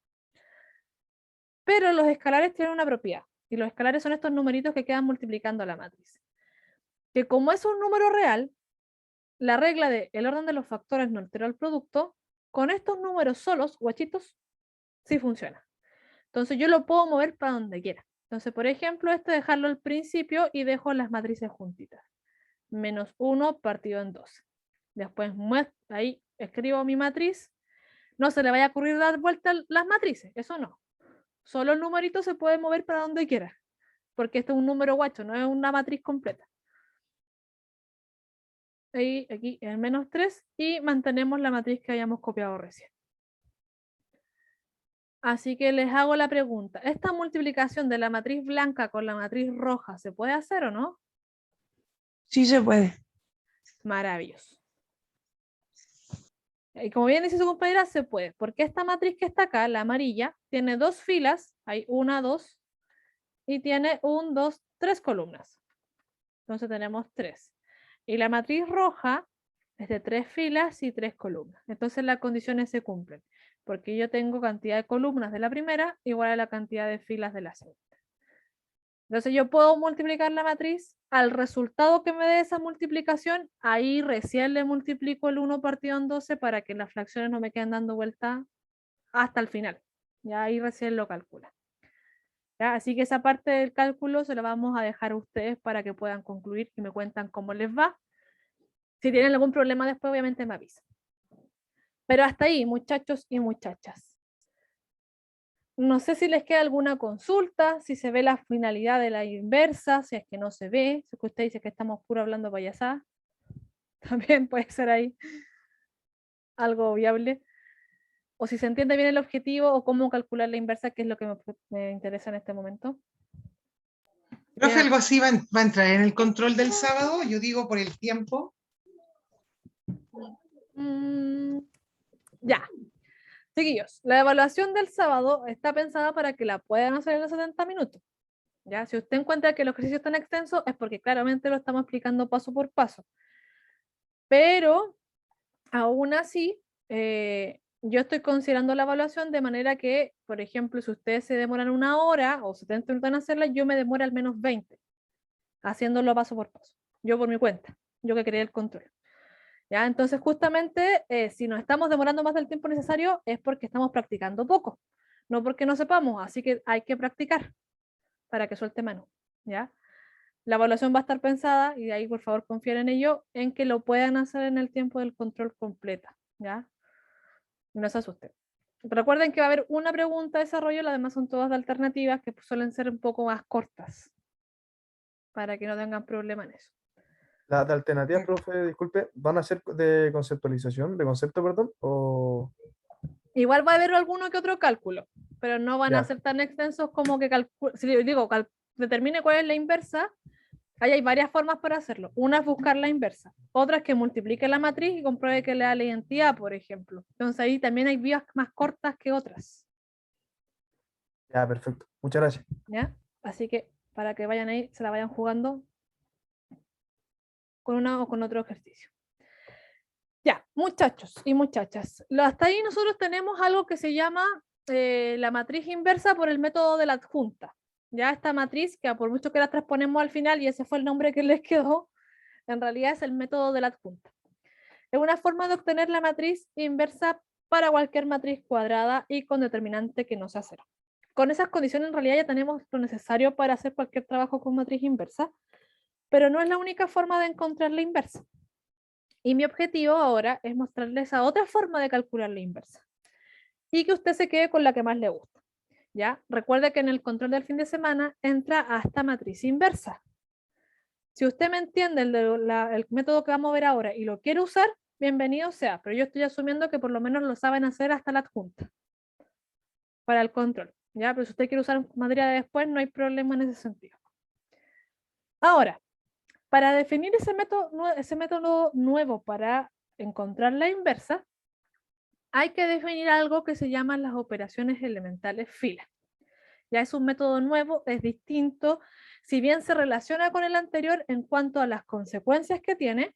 Pero los escalares tienen una propiedad, y los escalares son estos numeritos que quedan multiplicando la matriz. Que como es un número real, la regla de el orden de los factores no altera el producto, con estos números solos, guachitos, sí funciona. Entonces yo lo puedo mover para donde quiera. Entonces, por ejemplo, este dejarlo al principio y dejo las matrices juntitas. Menos 1 partido en 12. Después ahí escribo mi matriz. No se le vaya a ocurrir dar vuelta las matrices, eso no. Solo el numerito se puede mover para donde quiera, porque este es un número guacho, no es una matriz completa. Ahí, aquí el menos 3 y mantenemos la matriz que habíamos copiado recién. Así que les hago la pregunta, ¿esta multiplicación de la matriz blanca con la matriz roja se puede hacer o no? Sí se puede. Maravilloso. Y como bien dice su compañera, se puede, porque esta matriz que está acá, la amarilla, tiene dos filas, hay 1, 2, y tiene 1, 2, 3 columnas. Entonces tenemos 3. Y la matriz roja es de 3 filas y 3 columnas. Entonces las condiciones se cumplen, porque yo tengo cantidad de columnas de la primera igual a la cantidad de filas de la segunda. Entonces yo puedo multiplicar la matriz al resultado que me dé esa multiplicación, ahí recién le multiplico el 1 partido en 12 para que las fracciones no me queden dando vuelta hasta el final. Ya ahí recién lo calcula. ¿Ya? Así que esa parte del cálculo se la vamos a dejar a ustedes para que puedan concluir y me cuentan cómo les va. Si tienen algún problema después, obviamente me avisan. Pero hasta ahí, muchachos y muchachas. No sé si les queda alguna consulta, si se ve la finalidad de la inversa, si es que no se ve, si es que usted dice que estamos puro hablando payasá, también puede ser ahí algo viable. O si se entiende bien el objetivo o cómo calcular la inversa, que es lo que me interesa en este momento. Profe, Bien. algo así va a entrar en el control del sábado, yo digo por el tiempo. Ya. Chiquillos, la evaluación del sábado está pensada para que la puedan hacer en los 70 minutos. ¿Ya? Si usted encuentra que el ejercicio es tan extenso, es porque claramente lo estamos explicando paso por paso. Pero, aún así, yo estoy considerando la evaluación de manera que, por ejemplo, si ustedes se demoran 1 hora o 70 minutos en hacerla, yo me demoro al menos 20, haciéndolo paso por paso. Yo por mi cuenta, yo que creé el control. ¿Ya? Entonces, justamente, si nos estamos demorando más del tiempo necesario, es porque estamos practicando poco, no porque no sepamos, así que hay que practicar para que suelte mano, ¿ya? La evaluación va a estar pensada, y de ahí por favor confíen en ello, en que lo puedan hacer en el tiempo del control completa, ¿ya? No se asusten. Recuerden que va a haber una pregunta de desarrollo, las demás son todas de alternativas que suelen ser un poco más cortas, para que no tengan problema en eso. Las de alternativas, profe, disculpe, ¿van a ser de conceptualización, de concepto, perdón? O Igual va a haber alguno que otro cálculo, pero no van a ya, ser tan extensos como que si digo, determine cuál es la inversa. Ahí hay varias formas para hacerlo. Una es buscar la inversa, otra es que multiplique la matriz y compruebe que le da la identidad, por ejemplo. Entonces ahí también hay vías más cortas que otras, ya, perfecto. Muchas gracias. ¿ya? Así que para que vayan ahí, se la vayan jugando con una o con otro ejercicio. Ya, muchachos y muchachas, hasta ahí nosotros tenemos algo que se llama la matriz inversa por el método de la adjunta. Ya esta matriz, que por mucho que la transponemos al final, y ese fue el nombre que les quedó, en realidad es el método de la adjunta. Es una forma de obtener la matriz inversa para cualquier matriz cuadrada y con determinante que no sea cero. Con esas condiciones en realidad ya tenemos lo necesario para hacer cualquier trabajo con matriz inversa, pero no es la única forma de encontrar la inversa. Y mi objetivo ahora es mostrarles a otra forma de calcular la inversa y que usted se quede con la que más le gusta. ¿Ya? Recuerde que en el control del fin de semana entra hasta matriz inversa. Si usted me entiende el método que vamos a ver ahora y lo quiere usar, bienvenido sea, pero yo estoy asumiendo que por lo menos lo saben hacer hasta la adjunta para el control. ¿Ya? Pero si usted quiere usar materia de después, no hay problema en ese sentido. Ahora, para definir ese método nuevo para encontrar la inversa, hay que definir algo que se llaman las operaciones elementales fila. Ya es un método nuevo, es distinto, si bien se relaciona con el anterior en cuanto a las consecuencias que tiene,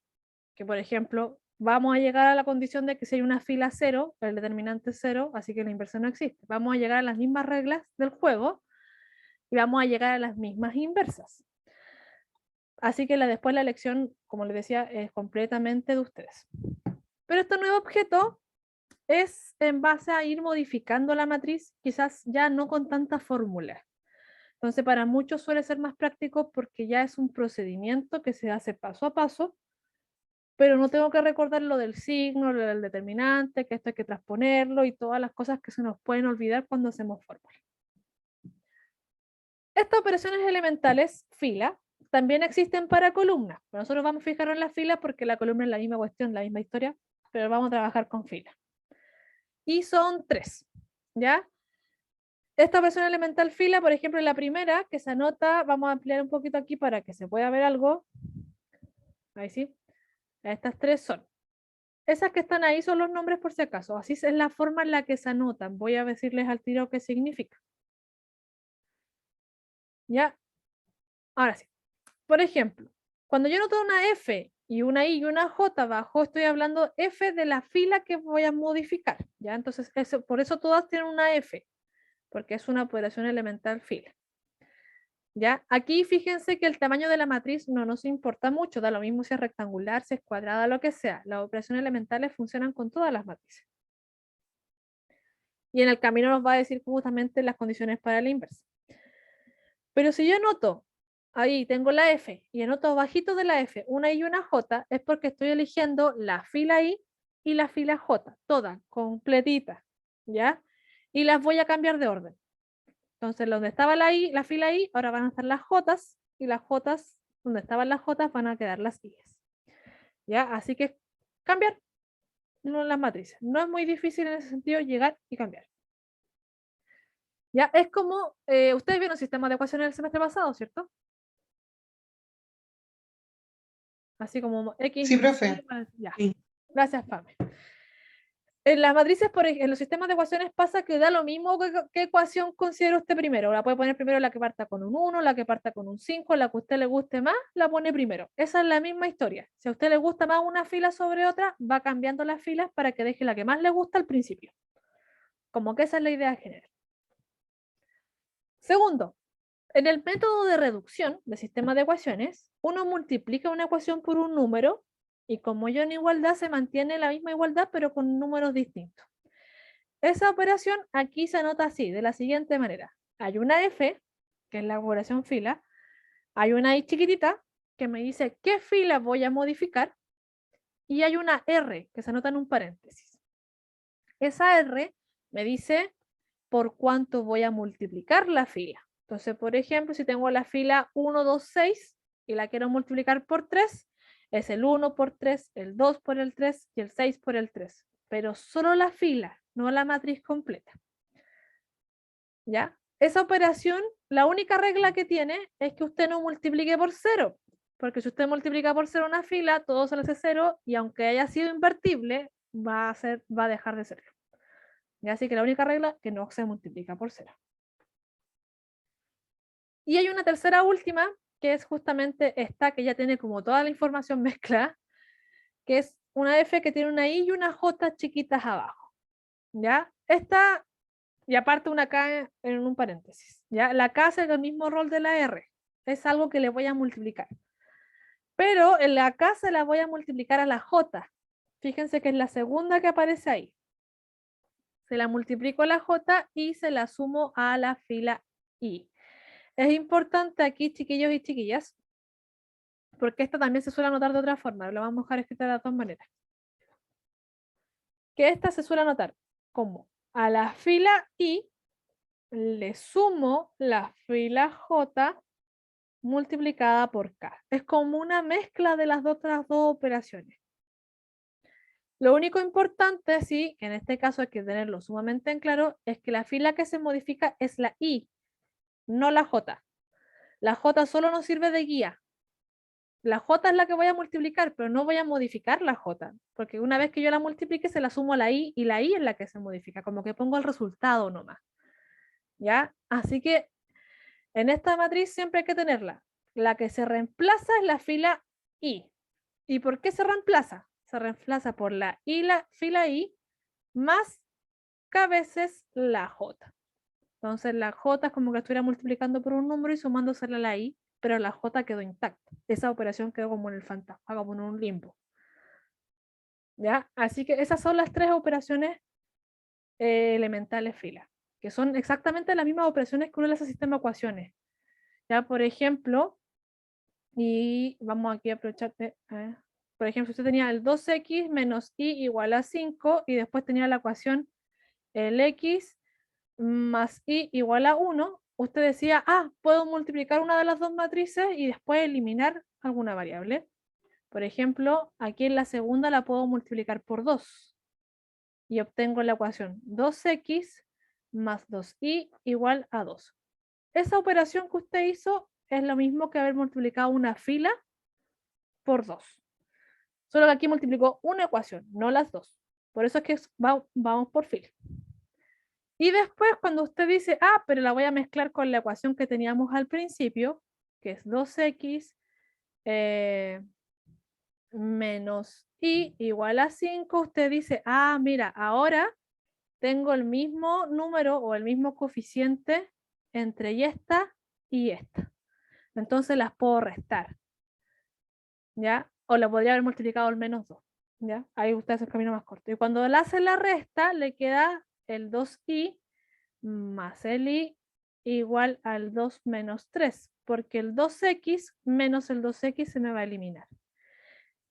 que por ejemplo, vamos a llegar a la condición de que si hay una fila 0, el determinante es 0, así que la inversa no existe. Vamos a llegar a las mismas reglas del juego y vamos a llegar a las mismas inversas. Así que después la elección, como les decía, es completamente de ustedes. Pero este nuevo objeto es en base a ir modificando la matriz, quizás ya no con tanta fórmula. Entonces, para muchos suele ser más práctico porque ya es un procedimiento que se hace paso a paso, pero no tengo que recordar lo del signo, lo del determinante, que esto hay que transponerlo y todas las cosas que se nos pueden olvidar cuando hacemos fórmula. Estas operaciones elementales, fila, también existen para columnas. Nosotros vamos a fijarnos en la fila porque la columna es la misma cuestión, la misma historia, pero vamos a trabajar con fila. Y son 3, ¿ya? Esta operación elemental fila, por ejemplo, en la primera, que se anota, vamos a ampliar un poquito aquí para que se pueda ver algo. Ahí sí. Estas 3 son. Esas que están ahí son los nombres por si acaso. Así es la forma en la que se anotan. Voy a decirles al tiro qué significa. ¿Ya? Ahora sí. Por ejemplo, cuando yo noto una F y una I y una J abajo, estoy hablando F de la fila que voy a modificar. ¿Ya? Entonces, por eso todas tienen una F, porque es una operación elemental fila. ¿Ya? Aquí fíjense que el tamaño de la matriz no nos importa mucho, da lo mismo si es rectangular, si es cuadrada, lo que sea. Las operaciones elementales funcionan con todas las matrices. Y en el camino nos va a decir justamente las condiciones para la inversa. Pero si yo anoto, ahí tengo la F, y anoto bajito de la F una I y una J, es porque estoy eligiendo la fila I y la fila J, todas, completitas, ¿ya? Y las voy a cambiar de orden. Entonces, donde estaba la I, la fila I, ahora van a estar las Jotas, y las Jotas, donde estaban las Jotas, van a quedar las I's. ¿Ya? Así que cambiar las matrices. No es muy difícil en ese sentido llegar y cambiar. Ya, es como, ustedes vieron el sistema de ecuaciones el semestre pasado, ¿cierto? Así como X Sí, más profe. Y, ya. Sí. Gracias, Pame. En las matrices, en los sistemas de ecuaciones pasa que da lo mismo qué ecuación considera usted primero. La puede poner primero la que parta con un 1, la que parta con un 5, la que a usted le guste más, la pone primero. Esa es la misma historia. Si a usted le gusta más una fila sobre otra, va cambiando las filas para que deje la que más le gusta al principio. Como que esa es la idea general. Segundo, en el método de reducción de sistemas de ecuaciones, uno multiplica una ecuación por un número y como yo en igualdad se mantiene la misma igualdad pero con números distintos. Esa operación aquí se anota así, de la siguiente manera. Hay una F, que es la operación fila, hay una I chiquitita, que me dice qué fila voy a modificar, y hay una R, que se anota en un paréntesis. Esa R me dice por cuánto voy a multiplicar la fila. Entonces, por ejemplo, si tengo la fila 1, 2, 6 y la quiero multiplicar por 3, es el 1 por 3, el 2 por el 3 y el 6 por el 3. Pero solo la fila, no la matriz completa. ¿Ya? Esa operación, la única regla que tiene es que usted no multiplique por 0. Porque si usted multiplica por 0 una fila, todo sale de 0 y aunque haya sido invertible, va a dejar de serlo. ¿Ya? Así que la única regla es que no se multiplica por 0. Y hay una tercera última, que es justamente esta, que ya tiene como toda la información mezclada, que es una F que tiene una I y una J chiquitas abajo. ¿Ya? Esta, y aparte una K en un paréntesis. ¿Ya? La K hace el mismo rol de la R. Es algo que le voy a multiplicar. Pero en la K se la voy a multiplicar a la J. Fíjense que es la segunda que aparece ahí. Se la multiplico a la J y se la sumo a la fila I. Es importante aquí, chiquillos y chiquillas, porque esta también se suele anotar de otra forma, lo vamos a dejar escrita de las dos maneras. Que esta se suele anotar como a la fila I le sumo la fila J multiplicada por K. Es como una mezcla de las otras dos operaciones. Lo único importante, sí, que en este caso hay que tenerlo sumamente en claro, es que la fila que se modifica es la I, no la J. La J solo nos sirve de guía. La J es la que voy a multiplicar, pero no voy a modificar la J, porque una vez que yo la multiplique se la sumo a la I y la I es la que se modifica, como que pongo el resultado nomás. ¿Ya? Así que en esta matriz siempre hay que tenerla. La que se reemplaza es la fila I. ¿Y por qué se reemplaza? Se reemplaza por la fila I más K veces la J. Entonces la J es como que estuviera multiplicando por un número y sumándosela a la I, pero la J quedó intacta. Esa operación quedó como en el fantasma, como en un limbo. ¿Ya? Así que esas son las tres operaciones elementales fila, que son exactamente las mismas operaciones que uno le hace al sistema de ecuaciones. Ya, por ejemplo, y vamos aquí a aprovechar, por ejemplo, usted tenía el 2x menos y igual a 5 y después tenía la ecuación el x más y igual a 1, usted decía, puedo multiplicar una de las dos matrices y después eliminar alguna variable. Por ejemplo, aquí en la segunda la puedo multiplicar por 2 y obtengo la ecuación 2x más 2y igual a 2. Esa operación que usted hizo es lo mismo que haber multiplicado una fila por 2. Solo que aquí multiplicó una ecuación, no las dos. Por eso es que vamos por fila. Y después cuando usted dice, ah, pero la voy a mezclar con la ecuación que teníamos al principio, que es 2x menos y igual a 5, usted dice, ah, mira, ahora tengo el mismo número o el mismo coeficiente entre esta y esta. Entonces las puedo restar, ¿ya? O la podría haber multiplicado al menos 2, ¿ya? Ahí usted hace el camino más corto. Y cuando le hace la resta, le queda el 2i más el i igual al 2 menos 3, porque el 2x menos el 2x se me va a eliminar.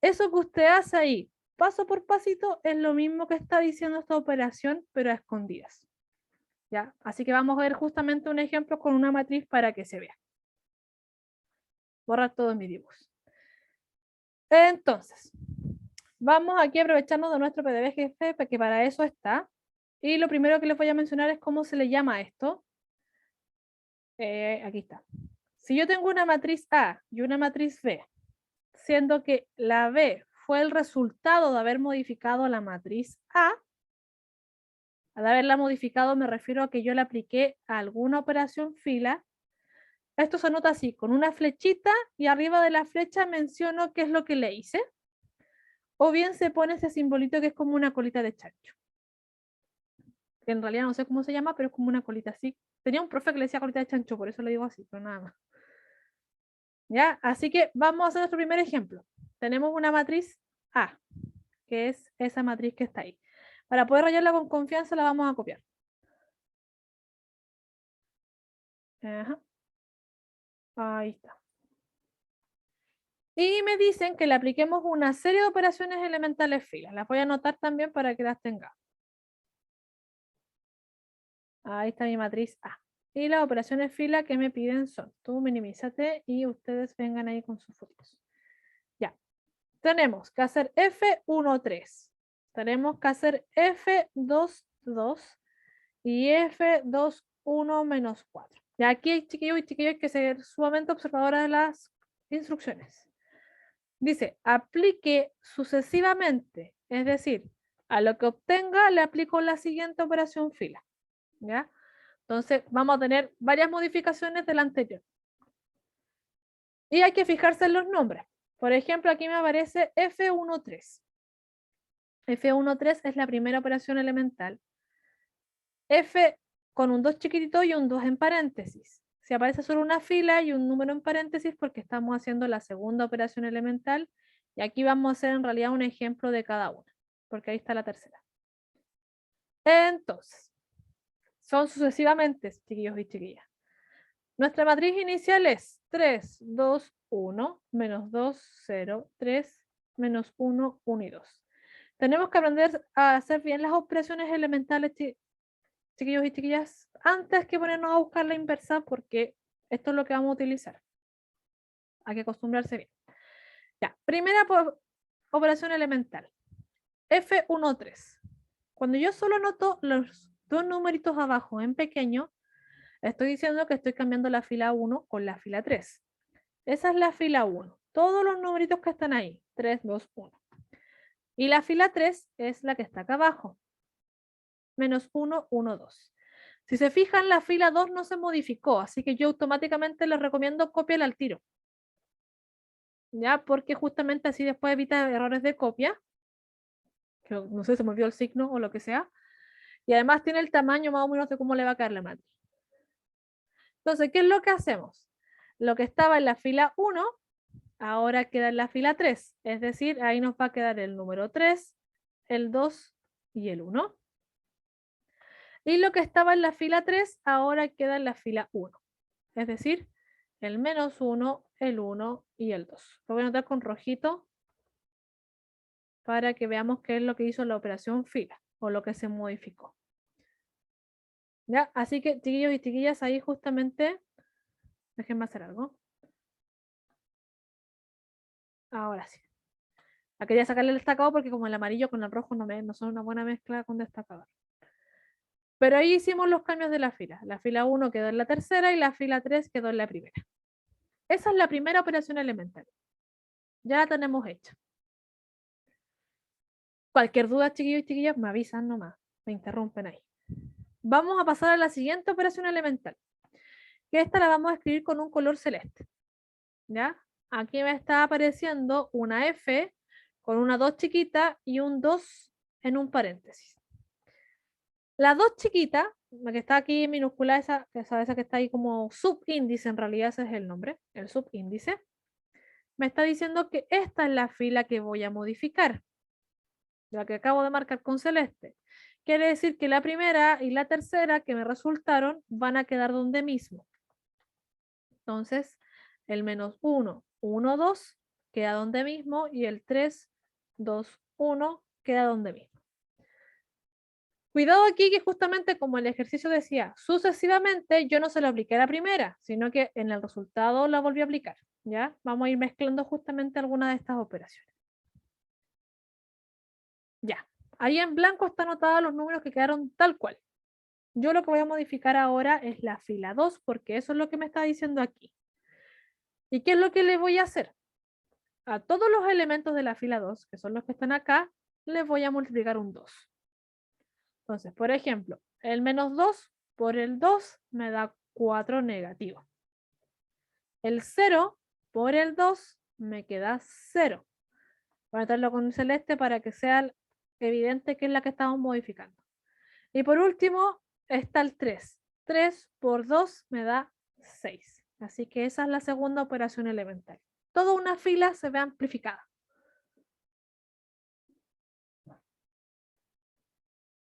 Eso que usted hace ahí, paso por pasito, es lo mismo que está diciendo esta operación, pero a escondidas. ¿Ya? Así que vamos a ver justamente un ejemplo con una matriz para que se vea. Borrar todos mis dibujos. Entonces, vamos aquí a aprovecharnos de nuestro PDBGF, que para eso está. Y lo primero que les voy a mencionar es cómo se le llama esto. Aquí está. Si yo tengo una matriz A y una matriz B, siendo que la B fue el resultado de haber modificado la matriz A, al haberla modificado me refiero a que yo le apliqué a alguna operación fila. Esto se anota así, con una flechita y arriba de la flecha menciono qué es lo que le hice. O bien se pone ese simbolito que es como una colita de chancho. Que en realidad no sé cómo se llama, pero es como una colita así. Tenía un profe que le decía colita de chancho, por eso lo digo así, pero nada más. ¿Ya? Así que vamos a hacer nuestro primer ejemplo. Tenemos una matriz A, que es esa matriz que está ahí. Para poder rayarla con confianza la vamos a copiar. Ajá. Ahí está. Y me dicen que le apliquemos una serie de operaciones elementales filas. Las voy a anotar también para que las tengamos. Ahí está mi matriz A. Y las operaciones fila que me piden son, tú minimízate y ustedes vengan ahí con sus fotos. Ya. Tenemos que hacer F13. Tenemos que hacer F22 y F21 menos 4. Y aquí, chiquillos y chiquillas, hay que ser sumamente observadora de las instrucciones. Dice, aplique sucesivamente, es decir, a lo que obtenga le aplico la siguiente operación fila. ¿Ya? Entonces vamos a tener varias modificaciones del anterior. Y hay que fijarse en los nombres. Por ejemplo, aquí me aparece F13. F13 es la primera operación elemental. F con un 2 chiquitito y un 2 en paréntesis. Si aparece solo una fila y un número en paréntesis porque estamos haciendo la segunda operación elemental. Y aquí vamos a hacer en realidad un ejemplo de cada una, porque ahí está la tercera. Entonces, son sucesivamente, chiquillos y chiquillas. Nuestra matriz inicial es 3, 2, 1, menos 2, 0, 3, menos 1, 1 y 2. Tenemos que aprender a hacer bien las operaciones elementales, chiquillos y chiquillas, antes que ponernos a buscar la inversa, porque esto es lo que vamos a utilizar. Hay que acostumbrarse bien. Ya, primera operación elemental. F13. Cuando yo solo noto los dos numeritos abajo en pequeño, estoy diciendo que estoy cambiando la fila 1 con la fila 3. Esa es la fila 1. Todos los numeritos que están ahí. 3, 2, 1. Y la fila 3 es la que está acá abajo. Menos 1, 1, 2. Si se fijan, la fila 2 no se modificó, así que yo automáticamente les recomiendo copiarla al tiro. ¿Ya? Porque justamente así después evita errores de copia. Que no sé, se me olvidó el signo o lo que sea. Y además tiene el tamaño más o menos de cómo le va a caer la matriz. Entonces, ¿qué es lo que hacemos? Lo que estaba en la fila 1, ahora queda en la fila 3. Es decir, ahí nos va a quedar el número 3, el 2 y el 1. Y lo que estaba en la fila 3, ahora queda en la fila 1. Es decir, el menos 1, el 1 y el 2. Lo voy a anotar con rojito para que veamos qué es lo que hizo la operación fila o lo que se modificó. ¿Ya? Así que, chiquillos y chiquillas, ahí justamente, déjenme hacer algo. Ahora sí. Quería sacarle el destacado porque como el amarillo con el rojo no son una buena mezcla con destacador. Pero ahí hicimos los cambios de la fila. La fila 1 quedó en la tercera y la fila 3 quedó en la primera. Esa es la primera operación elemental. Ya la tenemos hecha. Cualquier duda, chiquillos y chiquillas, me avisan nomás. Me interrumpen ahí. Vamos a pasar a la siguiente operación elemental, que esta la vamos a escribir con un color celeste. ¿Ya? Aquí me está apareciendo una F con una 2 chiquita y un 2 en un paréntesis. La 2 chiquita, la que está aquí minúscula, esa que está ahí como subíndice, en realidad ese es el nombre, el subíndice, me está diciendo que esta es la fila que voy a modificar, la que acabo de marcar con celeste. Quiere decir que la primera y la tercera que me resultaron van a quedar donde mismo. Entonces, el -1, 1, 2 queda donde mismo y el 3, 2, 1 queda donde mismo. Cuidado aquí que justamente como el ejercicio decía, sucesivamente yo no se lo apliqué a la primera, sino que en el resultado la volví a aplicar. ¿Ya? Vamos a ir mezclando justamente algunas de estas operaciones. Ya, ahí en blanco están anotados los números que quedaron tal cual. Yo lo que voy a modificar ahora es la fila 2, porque eso es lo que me está diciendo aquí. ¿Y qué es lo que le voy a hacer? A todos los elementos de la fila 2, que son los que están acá, les voy a multiplicar un 2. Entonces, por ejemplo, el -2 por el 2 me da 4 negativo. El 0 por el 2 me queda 0. Voy a meterlo con un celeste para que sea evidente que es la que estamos modificando. Y por último está el 3. 3 por 2 me da 6. Así que esa es la segunda operación elemental. Toda una fila se ve amplificada.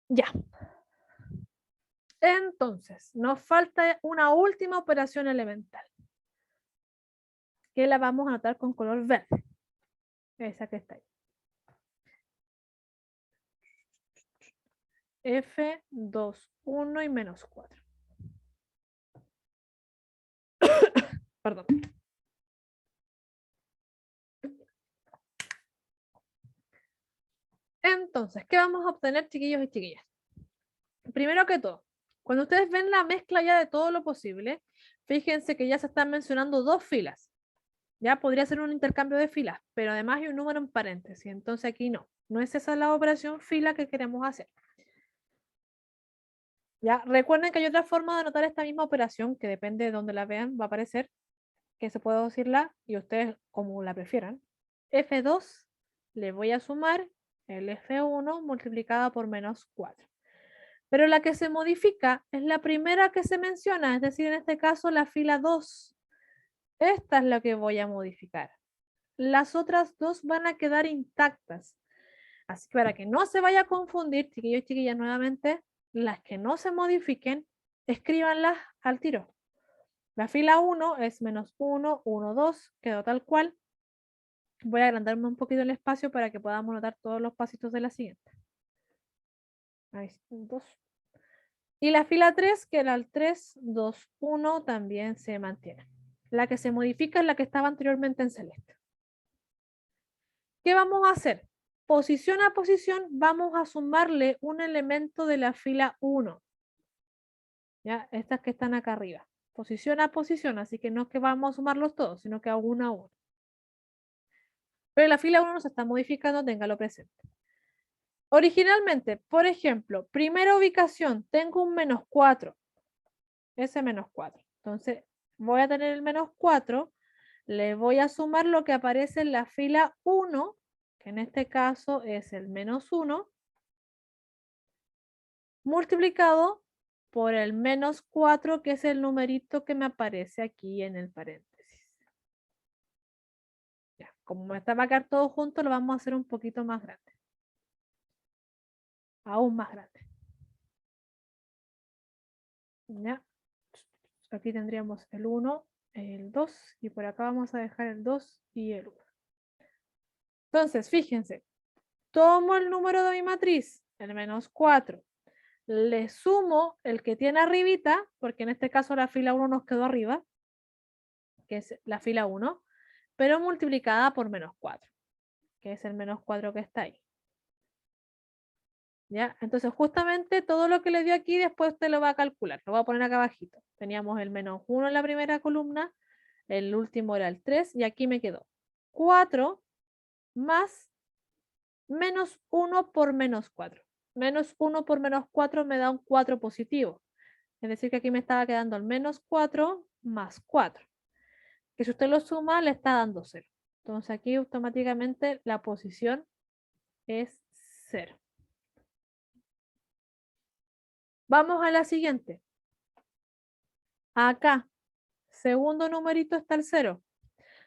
Ya. Entonces, nos falta una última operación elemental, que la vamos a anotar con color verde. Esa que está ahí. F, 2, 1 y -4. Perdón. Entonces, ¿qué vamos a obtener, chiquillos y chiquillas? Primero que todo, cuando ustedes ven la mezcla ya de todo lo posible, fíjense que ya se están mencionando dos filas. Ya podría ser un intercambio de filas, pero además hay un número en paréntesis. Entonces aquí no. No es esa la operación fila que queremos hacer. Ya, recuerden que hay otra forma de anotar esta misma operación, que depende de donde la vean, va a aparecer, que se puede decirla, y ustedes como la prefieran. F2 le voy a sumar el F1 multiplicada por -4. Pero la que se modifica es la primera que se menciona, es decir, en este caso la fila 2. Esta es la que voy a modificar. Las otras dos van a quedar intactas. Así que para que no se vaya a confundir, chiquillos y chiquillas, nuevamente, las que no se modifiquen, escríbanlas al tiro. La fila 1 es -1, 1, 2, quedó tal cual. Voy a agrandarme un poquito el espacio para que podamos notar todos los pasitos de la siguiente. Ahí, 2. Y la fila 3, que era el 3, 2, 1, también se mantiene. La que se modifica es la que estaba anteriormente en celeste. ¿Qué vamos a hacer? Posición a posición vamos a sumarle un elemento de la fila 1. ¿Ya? Estas que están acá arriba. Posición a posición, así que no es que vamos a sumarlos todos, sino que a uno a uno. Pero la fila 1 no se está modificando, téngalo presente. Originalmente, por ejemplo, primera ubicación, tengo un -4. Ese -4. Entonces, voy a tener el -4, le voy a sumar lo que aparece en la fila 1, que en este caso es el -1, multiplicado por el -4, que es el numerito que me aparece aquí en el paréntesis. Ya, como me está a quedar todo junto, lo vamos a hacer un poquito más grande. Aún más grande. Ya. Aquí tendríamos el 1, el 2, y por acá vamos a dejar el 2 y el 1. Entonces, fíjense, tomo el número de mi matriz, el -4, le sumo el que tiene arribita, porque en este caso la fila 1 nos quedó arriba, que es la fila 1, pero multiplicada por -4, que es el -4 que está ahí. ¿Ya? Entonces, justamente todo lo que le dio aquí, después usted lo va a calcular, lo va a poner acá abajito. Teníamos el -1 en la primera columna, el último era el 3, y aquí me quedó 4 más -1 por -4. menos 1 por menos 4 me da un 4 positivo. Es decir, que aquí me estaba quedando el menos 4 más 4. Que si usted lo suma, le está dando 0. Entonces aquí automáticamente la posición es 0. Vamos a la siguiente. Acá, segundo numerito está el 0.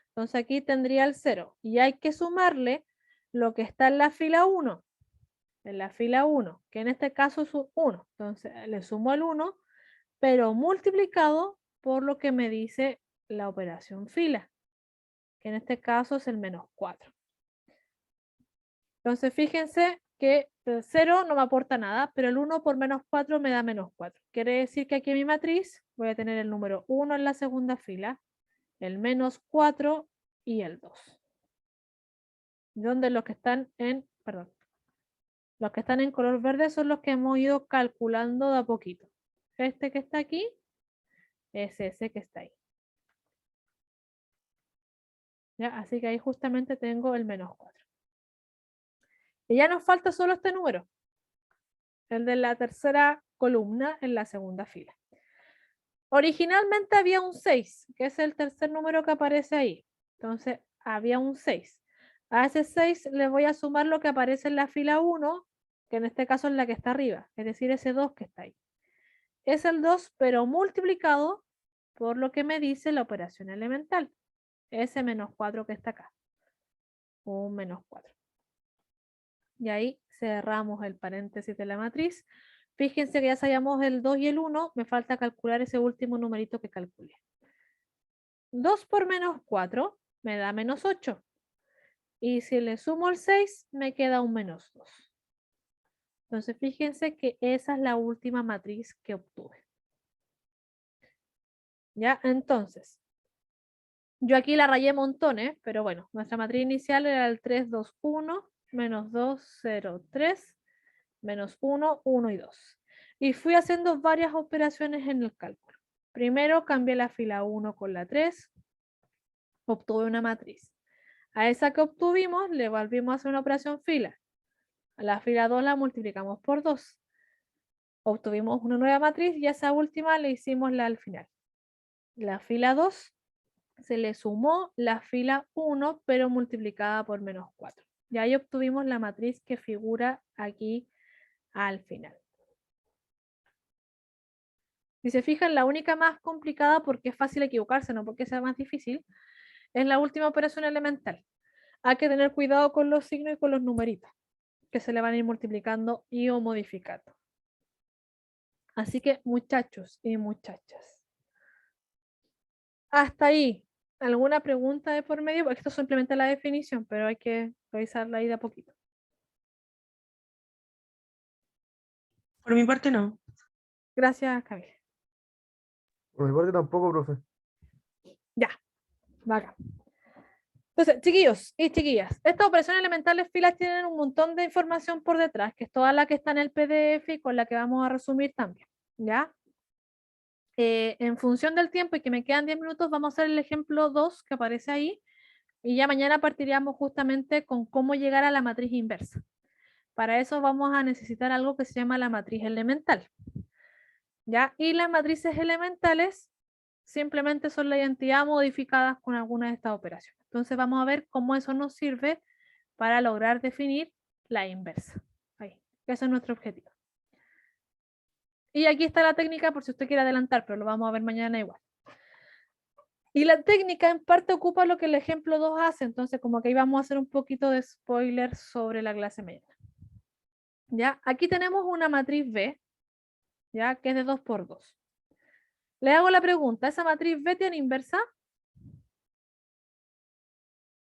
Entonces aquí tendría el 0. Y hay que sumarle lo que está en la fila 1. En la fila 1, que en este caso es 1. Entonces le sumo el 1, pero multiplicado por lo que me dice la operación fila, que en este caso es el menos 4. Entonces fíjense que el 0 no me aporta nada, pero el 1 por menos 4 me da menos 4. Quiere decir que aquí en mi matriz voy a tener el número 1 en la segunda fila, el menos 4 y el 2. Donde los que están en, perdón, los que están en color verde son los que hemos ido calculando de a poquito. Este que está aquí es ese que está ahí. ¿Ya? Así que ahí justamente tengo el menos 4. Y ya nos falta solo este número, el de la tercera columna en la segunda fila. Originalmente había un 6, que es el tercer número que aparece ahí. Entonces, había un 6. A ese 6 le voy a sumar lo que aparece en la fila 1, que en este caso es la que está arriba, es decir, ese 2 que está ahí. Es el 2, pero multiplicado por lo que me dice la operación elemental. Ese menos 4 que está acá. Un menos 4. Y ahí cerramos el paréntesis de la matriz. Fíjense que ya sabíamos el 2 y el 1. Me falta calcular ese último numerito que calculé. 2 por menos 4 me da menos 8. Y si le sumo el 6, me queda un menos 2. Entonces, fíjense que esa es la última matriz que obtuve. ¿Ya? Entonces, yo aquí la rayé montones, pero bueno, nuestra matriz inicial era el 3, 2, 1, menos 2, 0, 3, menos 1, 1 y 2. Y fui haciendo varias operaciones en el cálculo. Primero cambié la fila 1 con la 3, obtuve una matriz. A esa que obtuvimos le volvimos a hacer una operación fila. A la fila 2 la multiplicamos por 2. Obtuvimos una nueva matriz y a esa última le hicimos la al final. La fila 2 se le sumó la fila 1, pero multiplicada por menos 4. Y ahí obtuvimos la matriz que figura aquí al final. Si se fijan, la única más complicada, porque es fácil equivocarse, no porque sea más difícil, es la última operación elemental. Hay que tener cuidado con los signos y con los numeritos, que se le van a ir multiplicando y o modificando. Así que, muchachos y muchachas, hasta ahí. ¿Alguna pregunta de por medio? Porque esto es simplemente la definición, pero hay que revisarla ahí de a poquito. Por mi parte no. Gracias, Camila. Por mi parte tampoco, profe. Ya, vaca. Entonces, chiquillos y chiquillas, estas operaciones elementales filas tienen un montón de información por detrás, que es toda la que está en el PDF y con la que vamos a resumir también, ¿ya? En función del tiempo y que me quedan 10 minutos, vamos a hacer el ejemplo 2 que aparece ahí y ya mañana partiríamos justamente con cómo llegar a la matriz inversa. Para eso vamos a necesitar algo que se llama la matriz elemental, ¿ya? Y las matrices elementales simplemente son la identidad modificadas con alguna de estas operaciones. Entonces vamos a ver cómo eso nos sirve para lograr definir la inversa. Ahí, ese es nuestro objetivo. Y aquí está la técnica por si usted quiere adelantar, pero lo vamos a ver mañana igual. Y la técnica en parte ocupa lo que el ejemplo 2 hace, entonces como que ahí vamos a hacer un poquito de spoiler sobre la clase mañana. ¿Ya? Aquí tenemos una matriz B, ¿ya? Que es de 2 por 2. Le hago la pregunta, ¿esa matriz B tiene inversa?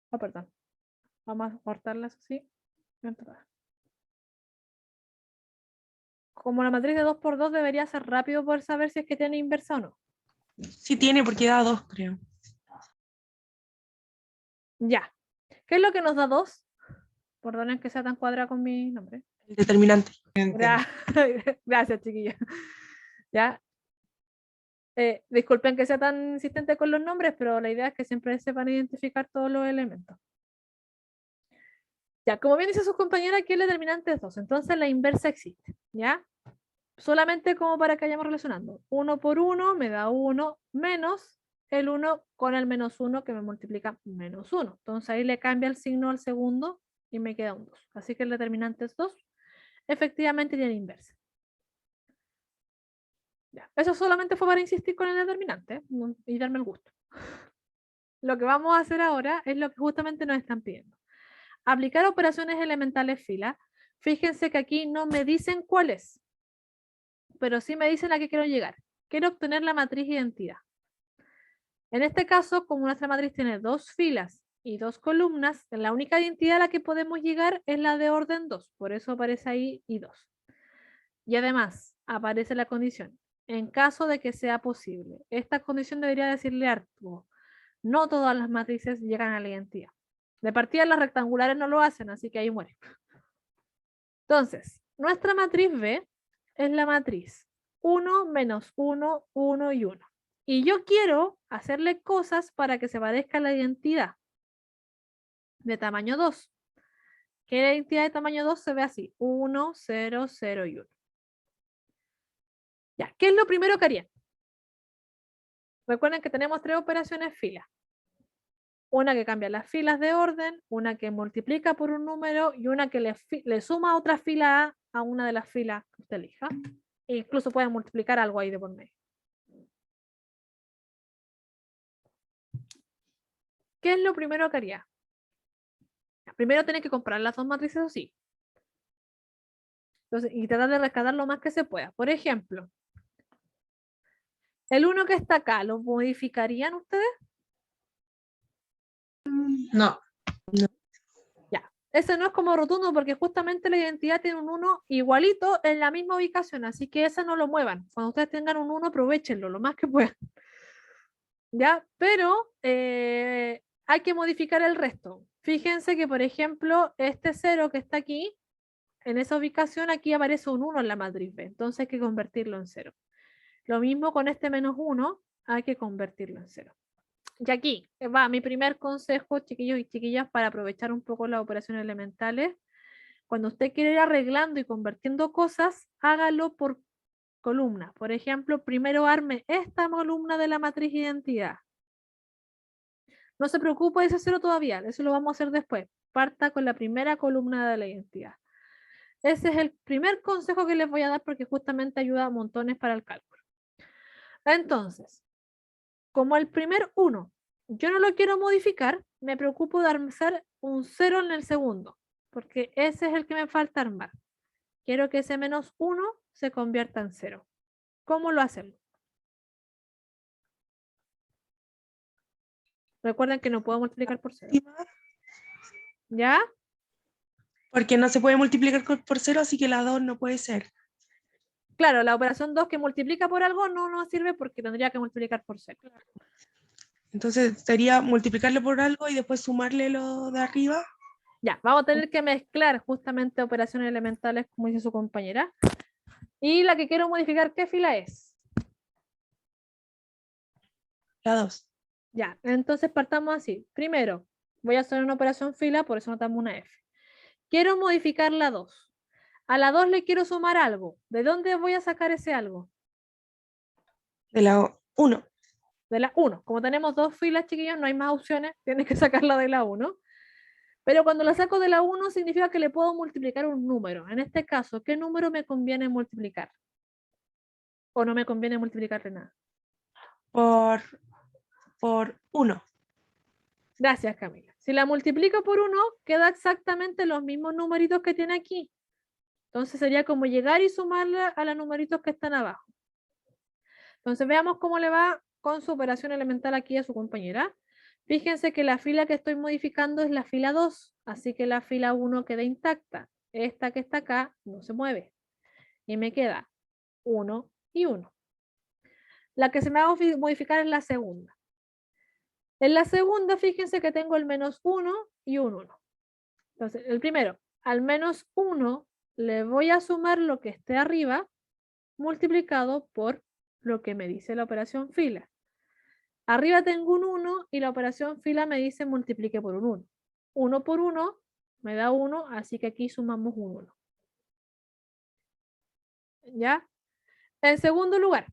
Oh, perdón. Vamos a cortarlas así. Como la matriz de 2 por 2 debería ser rápido poder saber si es que tiene inversa o no. Sí tiene, porque da 2, creo. Ya. ¿Qué es lo que nos da 2? Perdonen que sea tan cuadrada con mi nombre. El determinante. Gracias, chiquillos. Ya. Disculpen que sea tan insistente con los nombres, pero la idea es que siempre sepan identificar todos los elementos. Ya, como bien dice su compañera, aquí el determinante es 2, entonces la inversa existe, ¿ya? Solamente como para que vayamos relacionando. 1 por 1 me da 1 menos el 1 con el menos 1 que me multiplica menos 1. Entonces ahí le cambia el signo al segundo y me queda un 2. Así que el determinante es 2. Efectivamente tiene inversa. Ya. Eso solamente fue para insistir con el determinante y darme el gusto. Lo que vamos a hacer ahora es lo que justamente nos están pidiendo. Aplicar operaciones elementales fila. Fíjense que aquí no me dicen cuál es, pero sí me dicen a qué quiero llegar. Quiero obtener la matriz identidad. En este caso, como nuestra matriz tiene 2 filas y 2 columnas, la única identidad a la que podemos llegar es la de orden 2. Por eso aparece ahí y 2. Y además, aparece la condición. En caso de que sea posible. Esta condición debería decirle algo. No todas las matrices llegan a la identidad. De partida las rectangulares no lo hacen, así que ahí muere. Entonces, nuestra matriz B es la matriz 1, menos 1, 1 y 1. Y yo quiero hacerle cosas para que se parezca a la identidad de tamaño 2. Que la identidad de tamaño 2 se ve así. 1, 0, 0 y 1. Ya, ¿qué es lo primero que haría? Recuerden que tenemos 3 operaciones fila. Una que cambia las filas de orden, una que multiplica por un número y una que le suma otra fila a una de las filas que usted elija. E incluso pueden multiplicar algo ahí de por medio. ¿Qué es lo primero que haría? Primero tiene que comprar las 2 matrices o sí. Entonces, y tratar de rescatar lo más que se pueda. Por ejemplo, el 1 que está acá, ¿lo modificarían ustedes? No. Ya. Ese no es como rotundo porque justamente la identidad tiene un 1 igualito en la misma ubicación, así que ese no lo muevan. Cuando ustedes tengan un 1, aprovechenlo lo más que puedan. ¿Ya? Pero hay que modificar el resto. Fíjense que, por ejemplo, este 0 que está aquí, en esa ubicación, aquí aparece un 1 en la matriz B. Entonces hay que convertirlo en 0. Lo mismo con este menos 1, hay que convertirlo en 0. Y aquí va mi primer consejo, chiquillos y chiquillas, para aprovechar un poco las operaciones elementales. Cuando usted quiere ir arreglando y convirtiendo cosas, hágalo por columna. Por ejemplo, primero arme esta columna de la matriz identidad. No se preocupe de ese 0 todavía, eso lo vamos a hacer después. Parta con la primera columna de la identidad. Ese es el primer consejo que les voy a dar porque justamente ayuda a montones para el cálculo. Entonces, como el primer 1 yo no lo quiero modificar, me preocupo de armar un 0 en el segundo, porque ese es el que me falta armar. Quiero que ese menos 1 se convierta en 0. ¿Cómo lo hacemos? Recuerden que no puedo multiplicar por 0. ¿Ya? Porque no se puede multiplicar por 0, así que la 2 no puede ser. Claro, la operación 2 que multiplica por algo no nos sirve porque tendría que multiplicar por 0. Entonces sería multiplicarlo por algo y después sumarle lo de arriba. Ya, vamos a tener que mezclar justamente operaciones elementales, como dice su compañera. Y la que quiero modificar, ¿qué fila es? La 2. Ya, entonces partamos así. Primero, voy a hacer una operación fila, por eso notamos una F. Quiero modificar la 2. A la 2 le quiero sumar algo. ¿De dónde voy a sacar ese algo? De la 1. De la 1. Como tenemos 2 filas, chiquillos, no hay más opciones. Tienes que sacarla de la 1. Pero cuando la saco de la 1 significa que le puedo multiplicar un número. En este caso, ¿qué número me conviene multiplicar? ¿O no me conviene multiplicarle nada? Por 1. Gracias, Camila. Si la multiplico por 1, queda exactamente los mismos numeritos que tiene aquí. Entonces sería como llegar y sumarle a los numeritos que están abajo. Entonces veamos cómo le va con su operación elemental aquí a su compañera. Fíjense que la fila que estoy modificando es la fila 2, así que la fila 1 queda intacta. Esta que está acá no se mueve. Y me queda 1 y 1. La que se me va a modificar es la segunda. En la segunda, fíjense que tengo el menos 1 y un 1. Entonces, el primero, al menos 1 le voy a sumar lo que esté arriba multiplicado por lo que me dice la operación fila. Arriba tengo un 1 y la operación fila me dice multiplique por un 1. 1 por 1 me da 1, así que aquí sumamos un 1. ¿Ya? En segundo lugar,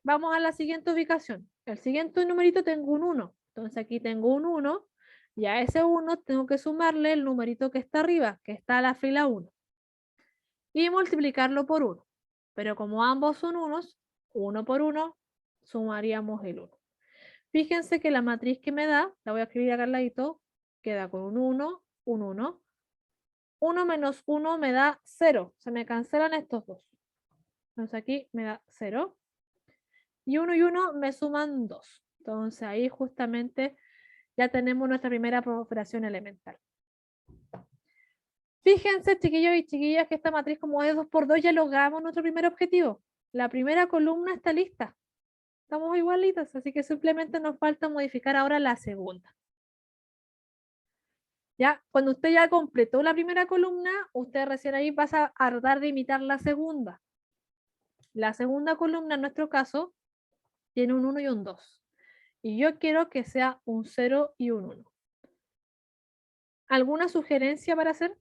vamos a la siguiente ubicación. El siguiente numerito tengo un 1. Entonces aquí tengo un 1. Y a ese 1 tengo que sumarle el numerito que está arriba, que está a la fila 1. Y multiplicarlo por 1. Pero como ambos son unos, 1 por 1, sumaríamos el 1. Fíjense que la matriz que me da, la voy a escribir acá al ladito, queda con un 1, un 1. 1 menos 1 me da 0. Se me cancelan estos dos. Entonces aquí me da 0. Y 1 y 1 me suman 2. Entonces ahí justamente ya tenemos nuestra primera operación elemental. Fíjense, chiquillos y chiquillas, que esta matriz como es 2 por 2 ya logramos nuestro primer objetivo. La primera columna está lista. Estamos igualitos, así que simplemente nos falta modificar ahora la segunda. Ya, cuando usted ya completó la primera columna, usted recién ahí pasa a tratar de imitar la segunda. La segunda columna, en nuestro caso, tiene un 1 y un 2. Y yo quiero que sea un 0 y un 1. ¿Alguna sugerencia para hacer?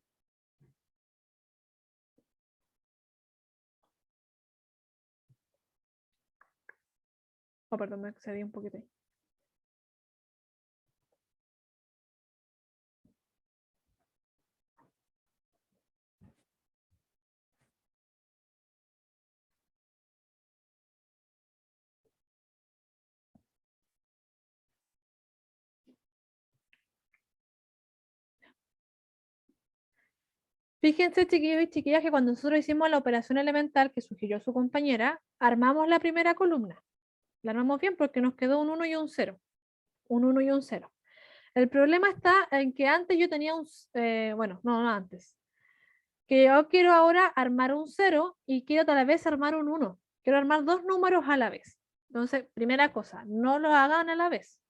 Oh, perdón, me excedí un poquito ahí. Fíjense, chiquillos y chiquillas, que cuando nosotros hicimos la operación elemental que sugirió su compañera, armamos la primera columna. La armamos bien porque nos quedó un 1 y un 0. Un 1 y un 0. El problema está en que antes yo tenía un... bueno, no antes. Que yo quiero ahora armar un 0 y quiero tal vez armar un 1. Quiero armar dos números a la vez. Entonces, primera cosa, no lo hagan a la vez.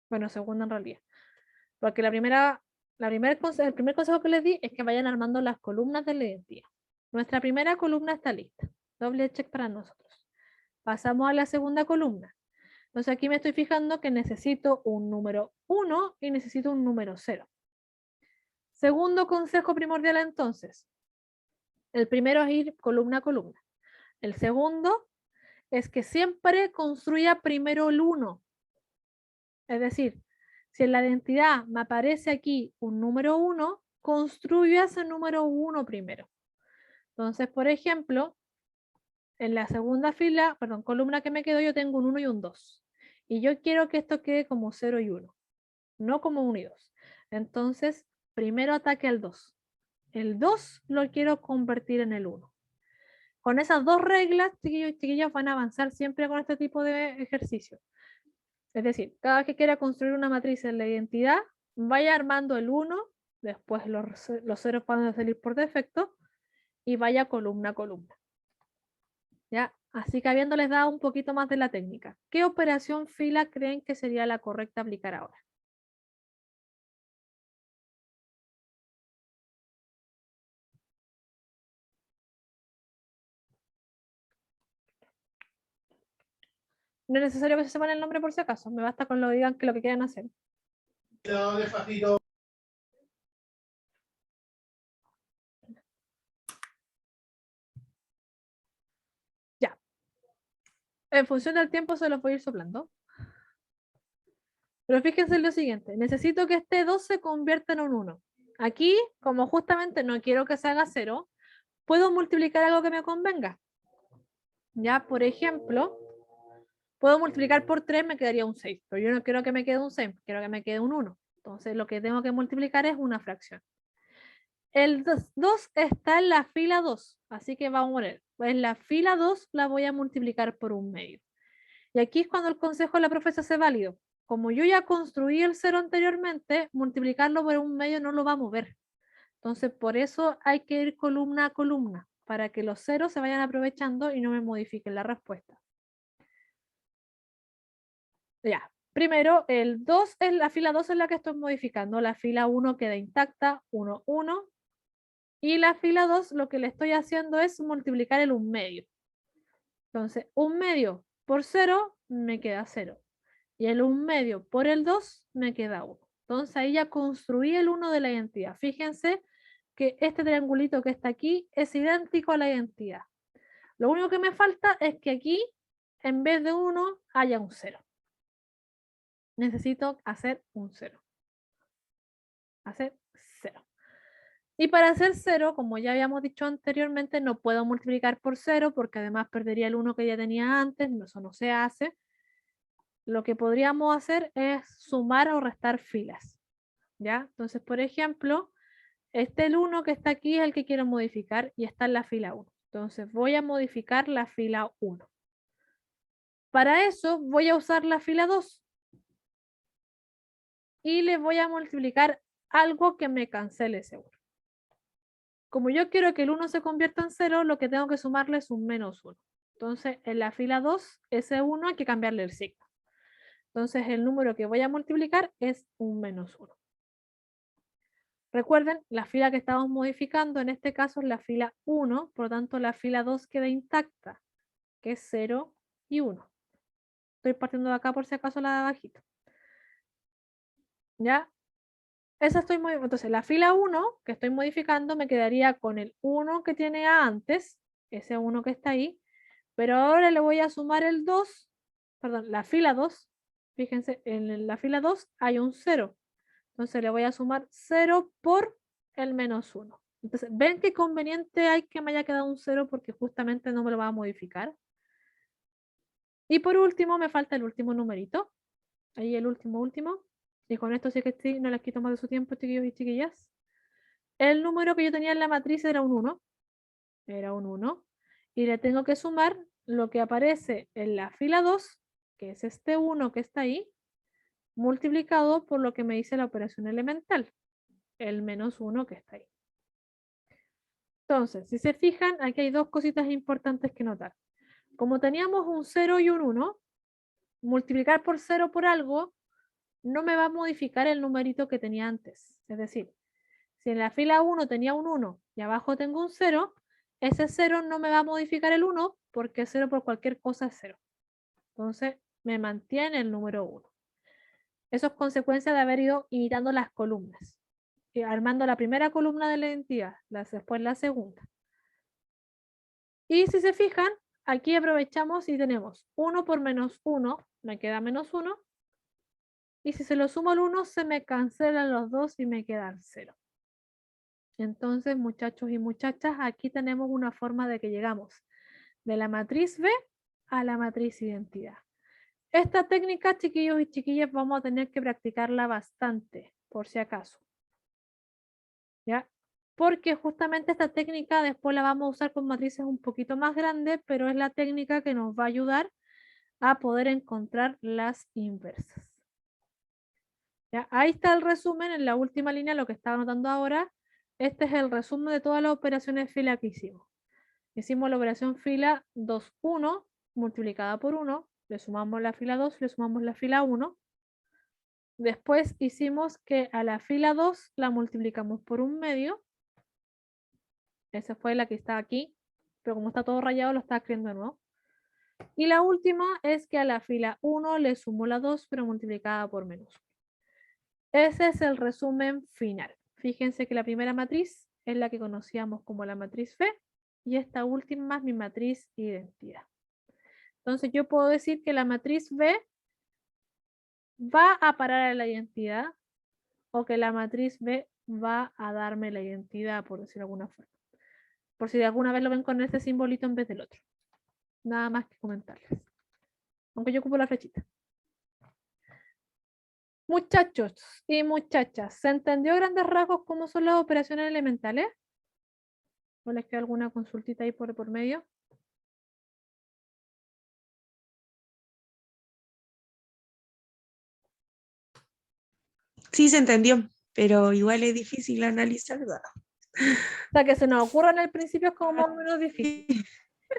Bueno, segunda en realidad. Porque el primer consejo que les di es que vayan armando las columnas de la identidad. Nuestra primera columna está lista. Doble check para nosotros. Pasamos a la segunda columna. Entonces aquí me estoy fijando que necesito un número 1 y necesito un número 0. Segundo consejo primordial entonces. El primero es ir columna a columna. El segundo es que siempre construya primero el 1. Es decir, si en la identidad me aparece aquí un número 1, construya ese número 1 primero. Entonces, por ejemplo, en la segunda fila, perdón, columna que me quedo, yo tengo un 1 y un 2. Y yo quiero que esto quede como 0 y 1, no como 1 y 2. Entonces, primero ataque al 2. El 2 lo quiero convertir en el 1. Con esas dos reglas, chiquillos y chiquillas, van a avanzar siempre con este tipo de ejercicio. Es decir, cada vez que quiera construir una matriz en la identidad, vaya armando el 1, después los ceros van a salir por defecto, y vaya columna a columna. ¿Ya? Así que habiéndoles dado un poquito más de la técnica, ¿qué operación fila creen que sería la correcta aplicar ahora? No es necesario que se sepan el nombre por si acaso, me basta con lo que digan que lo que quieran hacer. Ya. En función del tiempo se los voy a ir soplando. Pero fíjense en lo siguiente, necesito que este 2 se convierta en un 1. Aquí, como justamente no quiero que se haga 0, puedo multiplicar algo que me convenga. Ya, por ejemplo, puedo multiplicar por 3, me quedaría un 6, pero yo no quiero que me quede un 6, quiero que me quede un 1. Entonces lo que tengo que multiplicar es una fracción. El 2 está en la fila 2, así que vamos a poner, en la fila 2 la voy a multiplicar por un medio. Y aquí es cuando el consejo de la profe se hace válido. Como yo ya construí el 0 anteriormente, multiplicarlo por un medio no lo va a mover. Entonces, por eso hay que ir columna a columna, para que los ceros se vayan aprovechando y no me modifiquen la respuesta. Ya, primero, el 2 es la fila 2 es la que estoy modificando. La fila 1 queda intacta, 1, 1. Y la fila 2 lo que le estoy haciendo es multiplicar el 1 medio. Entonces, 1 medio por 0 me queda 0. Y el 1 medio por el 2 me queda 1. Entonces ahí ya construí el 1 de la identidad. Fíjense que este triangulito que está aquí es idéntico a la identidad. Lo único que me falta es que aquí, en vez de 1, haya un 0. Necesito hacer un 0. Hacer 0. Y para hacer 0, como ya habíamos dicho anteriormente, no puedo multiplicar por 0 porque además perdería el 1 que ya tenía antes, eso no se hace. Lo que podríamos hacer es sumar o restar filas. ¿Ya? Entonces, por ejemplo, el 1 que está aquí es el que quiero modificar y está en la fila 1. Entonces, voy a modificar la fila 1. Para eso, voy a usar la fila 2. Y le voy a multiplicar algo que me cancele ese 1. Como yo quiero que el 1 se convierta en 0, lo que tengo que sumarle es un menos 1. Entonces, en la fila 2, ese 1 hay que cambiarle el signo. Entonces, el número que voy a multiplicar es un menos 1. Recuerden, la fila que estamos modificando en este caso es la fila 1, por lo tanto la fila 2 queda intacta, que es 0 y 1. Estoy partiendo de acá por si acaso la de abajito. ¿Ya? Esa estoy modificando. Entonces la fila 1 que estoy modificando me quedaría con el 1 que tiene antes, ese 1 que está ahí, pero ahora le voy a sumar el 2, perdón, la fila 2. Fíjense, en la fila 2 hay un 0. Entonces le voy a sumar 0 por el menos 1. Entonces, ¿ven qué conveniente hay que me haya quedado un 0 porque justamente no me lo va a modificar? Y por último, me falta el último numerito. Ahí el último. Y con esto sí que sí, no les quito más de su tiempo, chiquillos y chiquillas. El número que yo tenía en la matriz era un 1. Era un 1. Y le tengo que sumar lo que aparece en la fila 2, que es este 1 que está ahí, multiplicado por lo que me dice la operación elemental, el menos 1 que está ahí. Entonces, si se fijan, aquí hay dos cositas importantes que notar. Como teníamos un 0 y un 1, multiplicar por 0 por algo no me va a modificar el numerito que tenía antes. Es decir, si en la fila 1 tenía un 1 y abajo tengo un 0, ese 0 no me va a modificar el 1 porque 0 por cualquier cosa es 0. Entonces, me mantiene el número 1. Eso es consecuencia de haber ido imitando las columnas. Armando la primera columna de la identidad, después la segunda. Y si se fijan, aquí aprovechamos y tenemos 1 por menos 1, me queda menos 1. Y si se lo sumo al 1, se me cancelan los dos y me quedan 0. Entonces, muchachos y muchachas, aquí tenemos una forma de que llegamos de la matriz B a la matriz identidad. Esta técnica, chiquillos y chiquillas, vamos a tener que practicarla bastante, por si acaso. ¿Ya? Porque justamente esta técnica después la vamos a usar con matrices un poquito más grandes, pero es la técnica que nos va a ayudar a poder encontrar las inversas. ¿Ya? Ahí está el resumen en la última línea, lo que estaba anotando ahora. Este es el resumen de todas las operaciones fila que hicimos. Hicimos la operación fila 2, 1, multiplicada por 1, le sumamos la fila 2, le sumamos la fila 1. Después hicimos que a la fila 2 la multiplicamos por un medio. Esa fue la que está aquí, pero como está todo rayado lo está escribiendo de nuevo. Y la última es que a la fila 1 le sumo la 2, pero multiplicada por menos 1. Ese es el resumen final. Fíjense que la primera matriz es la que conocíamos como la matriz B y esta última es mi matriz identidad. Entonces yo puedo decir que la matriz B va a parar a la identidad o que la matriz B va a darme la identidad, por decirlo de alguna forma. Por si de alguna vez lo ven con este simbolito en vez del otro. Nada más que comentarles. Aunque yo ocupo la flechita. Muchachos y muchachas, ¿se entendió a grandes rasgos cómo son las operaciones elementales? ¿O les queda alguna consultita ahí por medio? Sí, se entendió, pero igual es difícil analizarla. O sea, que se nos ocurra en el principio es como más o menos difícil.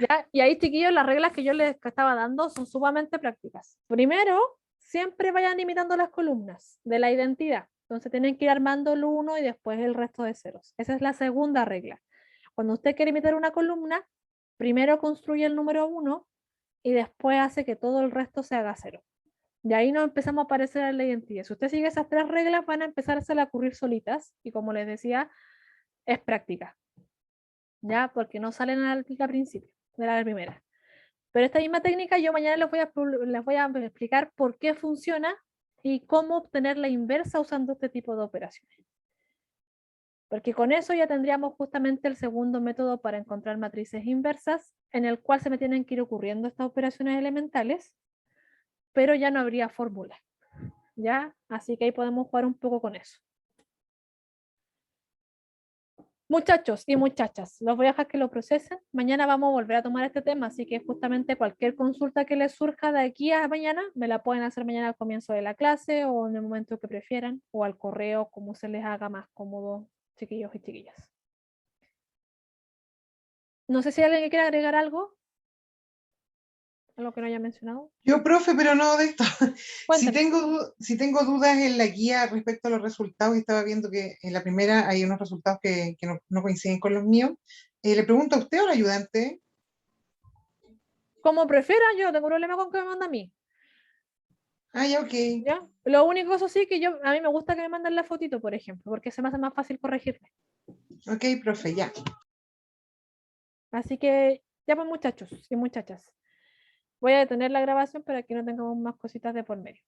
¿Ya? Y ahí, chiquillos, las reglas que yo les estaba dando son sumamente prácticas. Primero, siempre vayan imitando las columnas de la identidad. Entonces tienen que ir armando el 1 y después el resto de ceros. Esa es la segunda regla. Cuando usted quiere imitar una columna, primero construye el número 1 y después hace que todo el resto se haga 0. Y ahí nos empezamos a parecer a la identidad. Si usted sigue esas 3 reglas, van a empezar a ocurrir solitas. Y como les decía, es práctica. ¿Ya? Porque no salen al principio, de la primera. Pero esta misma técnica yo mañana les voy a explicar por qué funciona y cómo obtener la inversa usando este tipo de operaciones. Porque con eso ya tendríamos justamente el segundo método para encontrar matrices inversas, en el cual se me tienen que ir ocurriendo estas operaciones elementales, pero ya no habría fórmula. ¿Ya? Así que ahí podemos jugar un poco con eso. Muchachos y muchachas, los voy a dejar que lo procesen. Mañana vamos a volver a tomar este tema, así que justamente cualquier consulta que les surja de aquí a mañana, me la pueden hacer mañana al comienzo de la clase o en el momento que prefieran, o al correo, como se les haga más cómodo, chiquillos y chiquillas. No sé si hay alguien que quiera agregar algo a lo que no haya mencionado. Yo, profe, pero no de esto. Si Cuéntame. si tengo dudas en la guía respecto a los resultados, y estaba viendo que en la primera hay unos resultados que no coinciden con los míos, ¿le pregunto a usted o al ayudante? Como prefieran, yo no tengo problema con que me manden a mí. Ah, ya, ok. ¿Ya? Lo único, eso sí, que a mí me gusta que me manden la fotito, por ejemplo, porque se me hace más fácil corregirme. Ok, profe, ya. Así que, ya pues muchachos y muchachas, voy a detener la grabación para que no tengamos más cositas de por medio.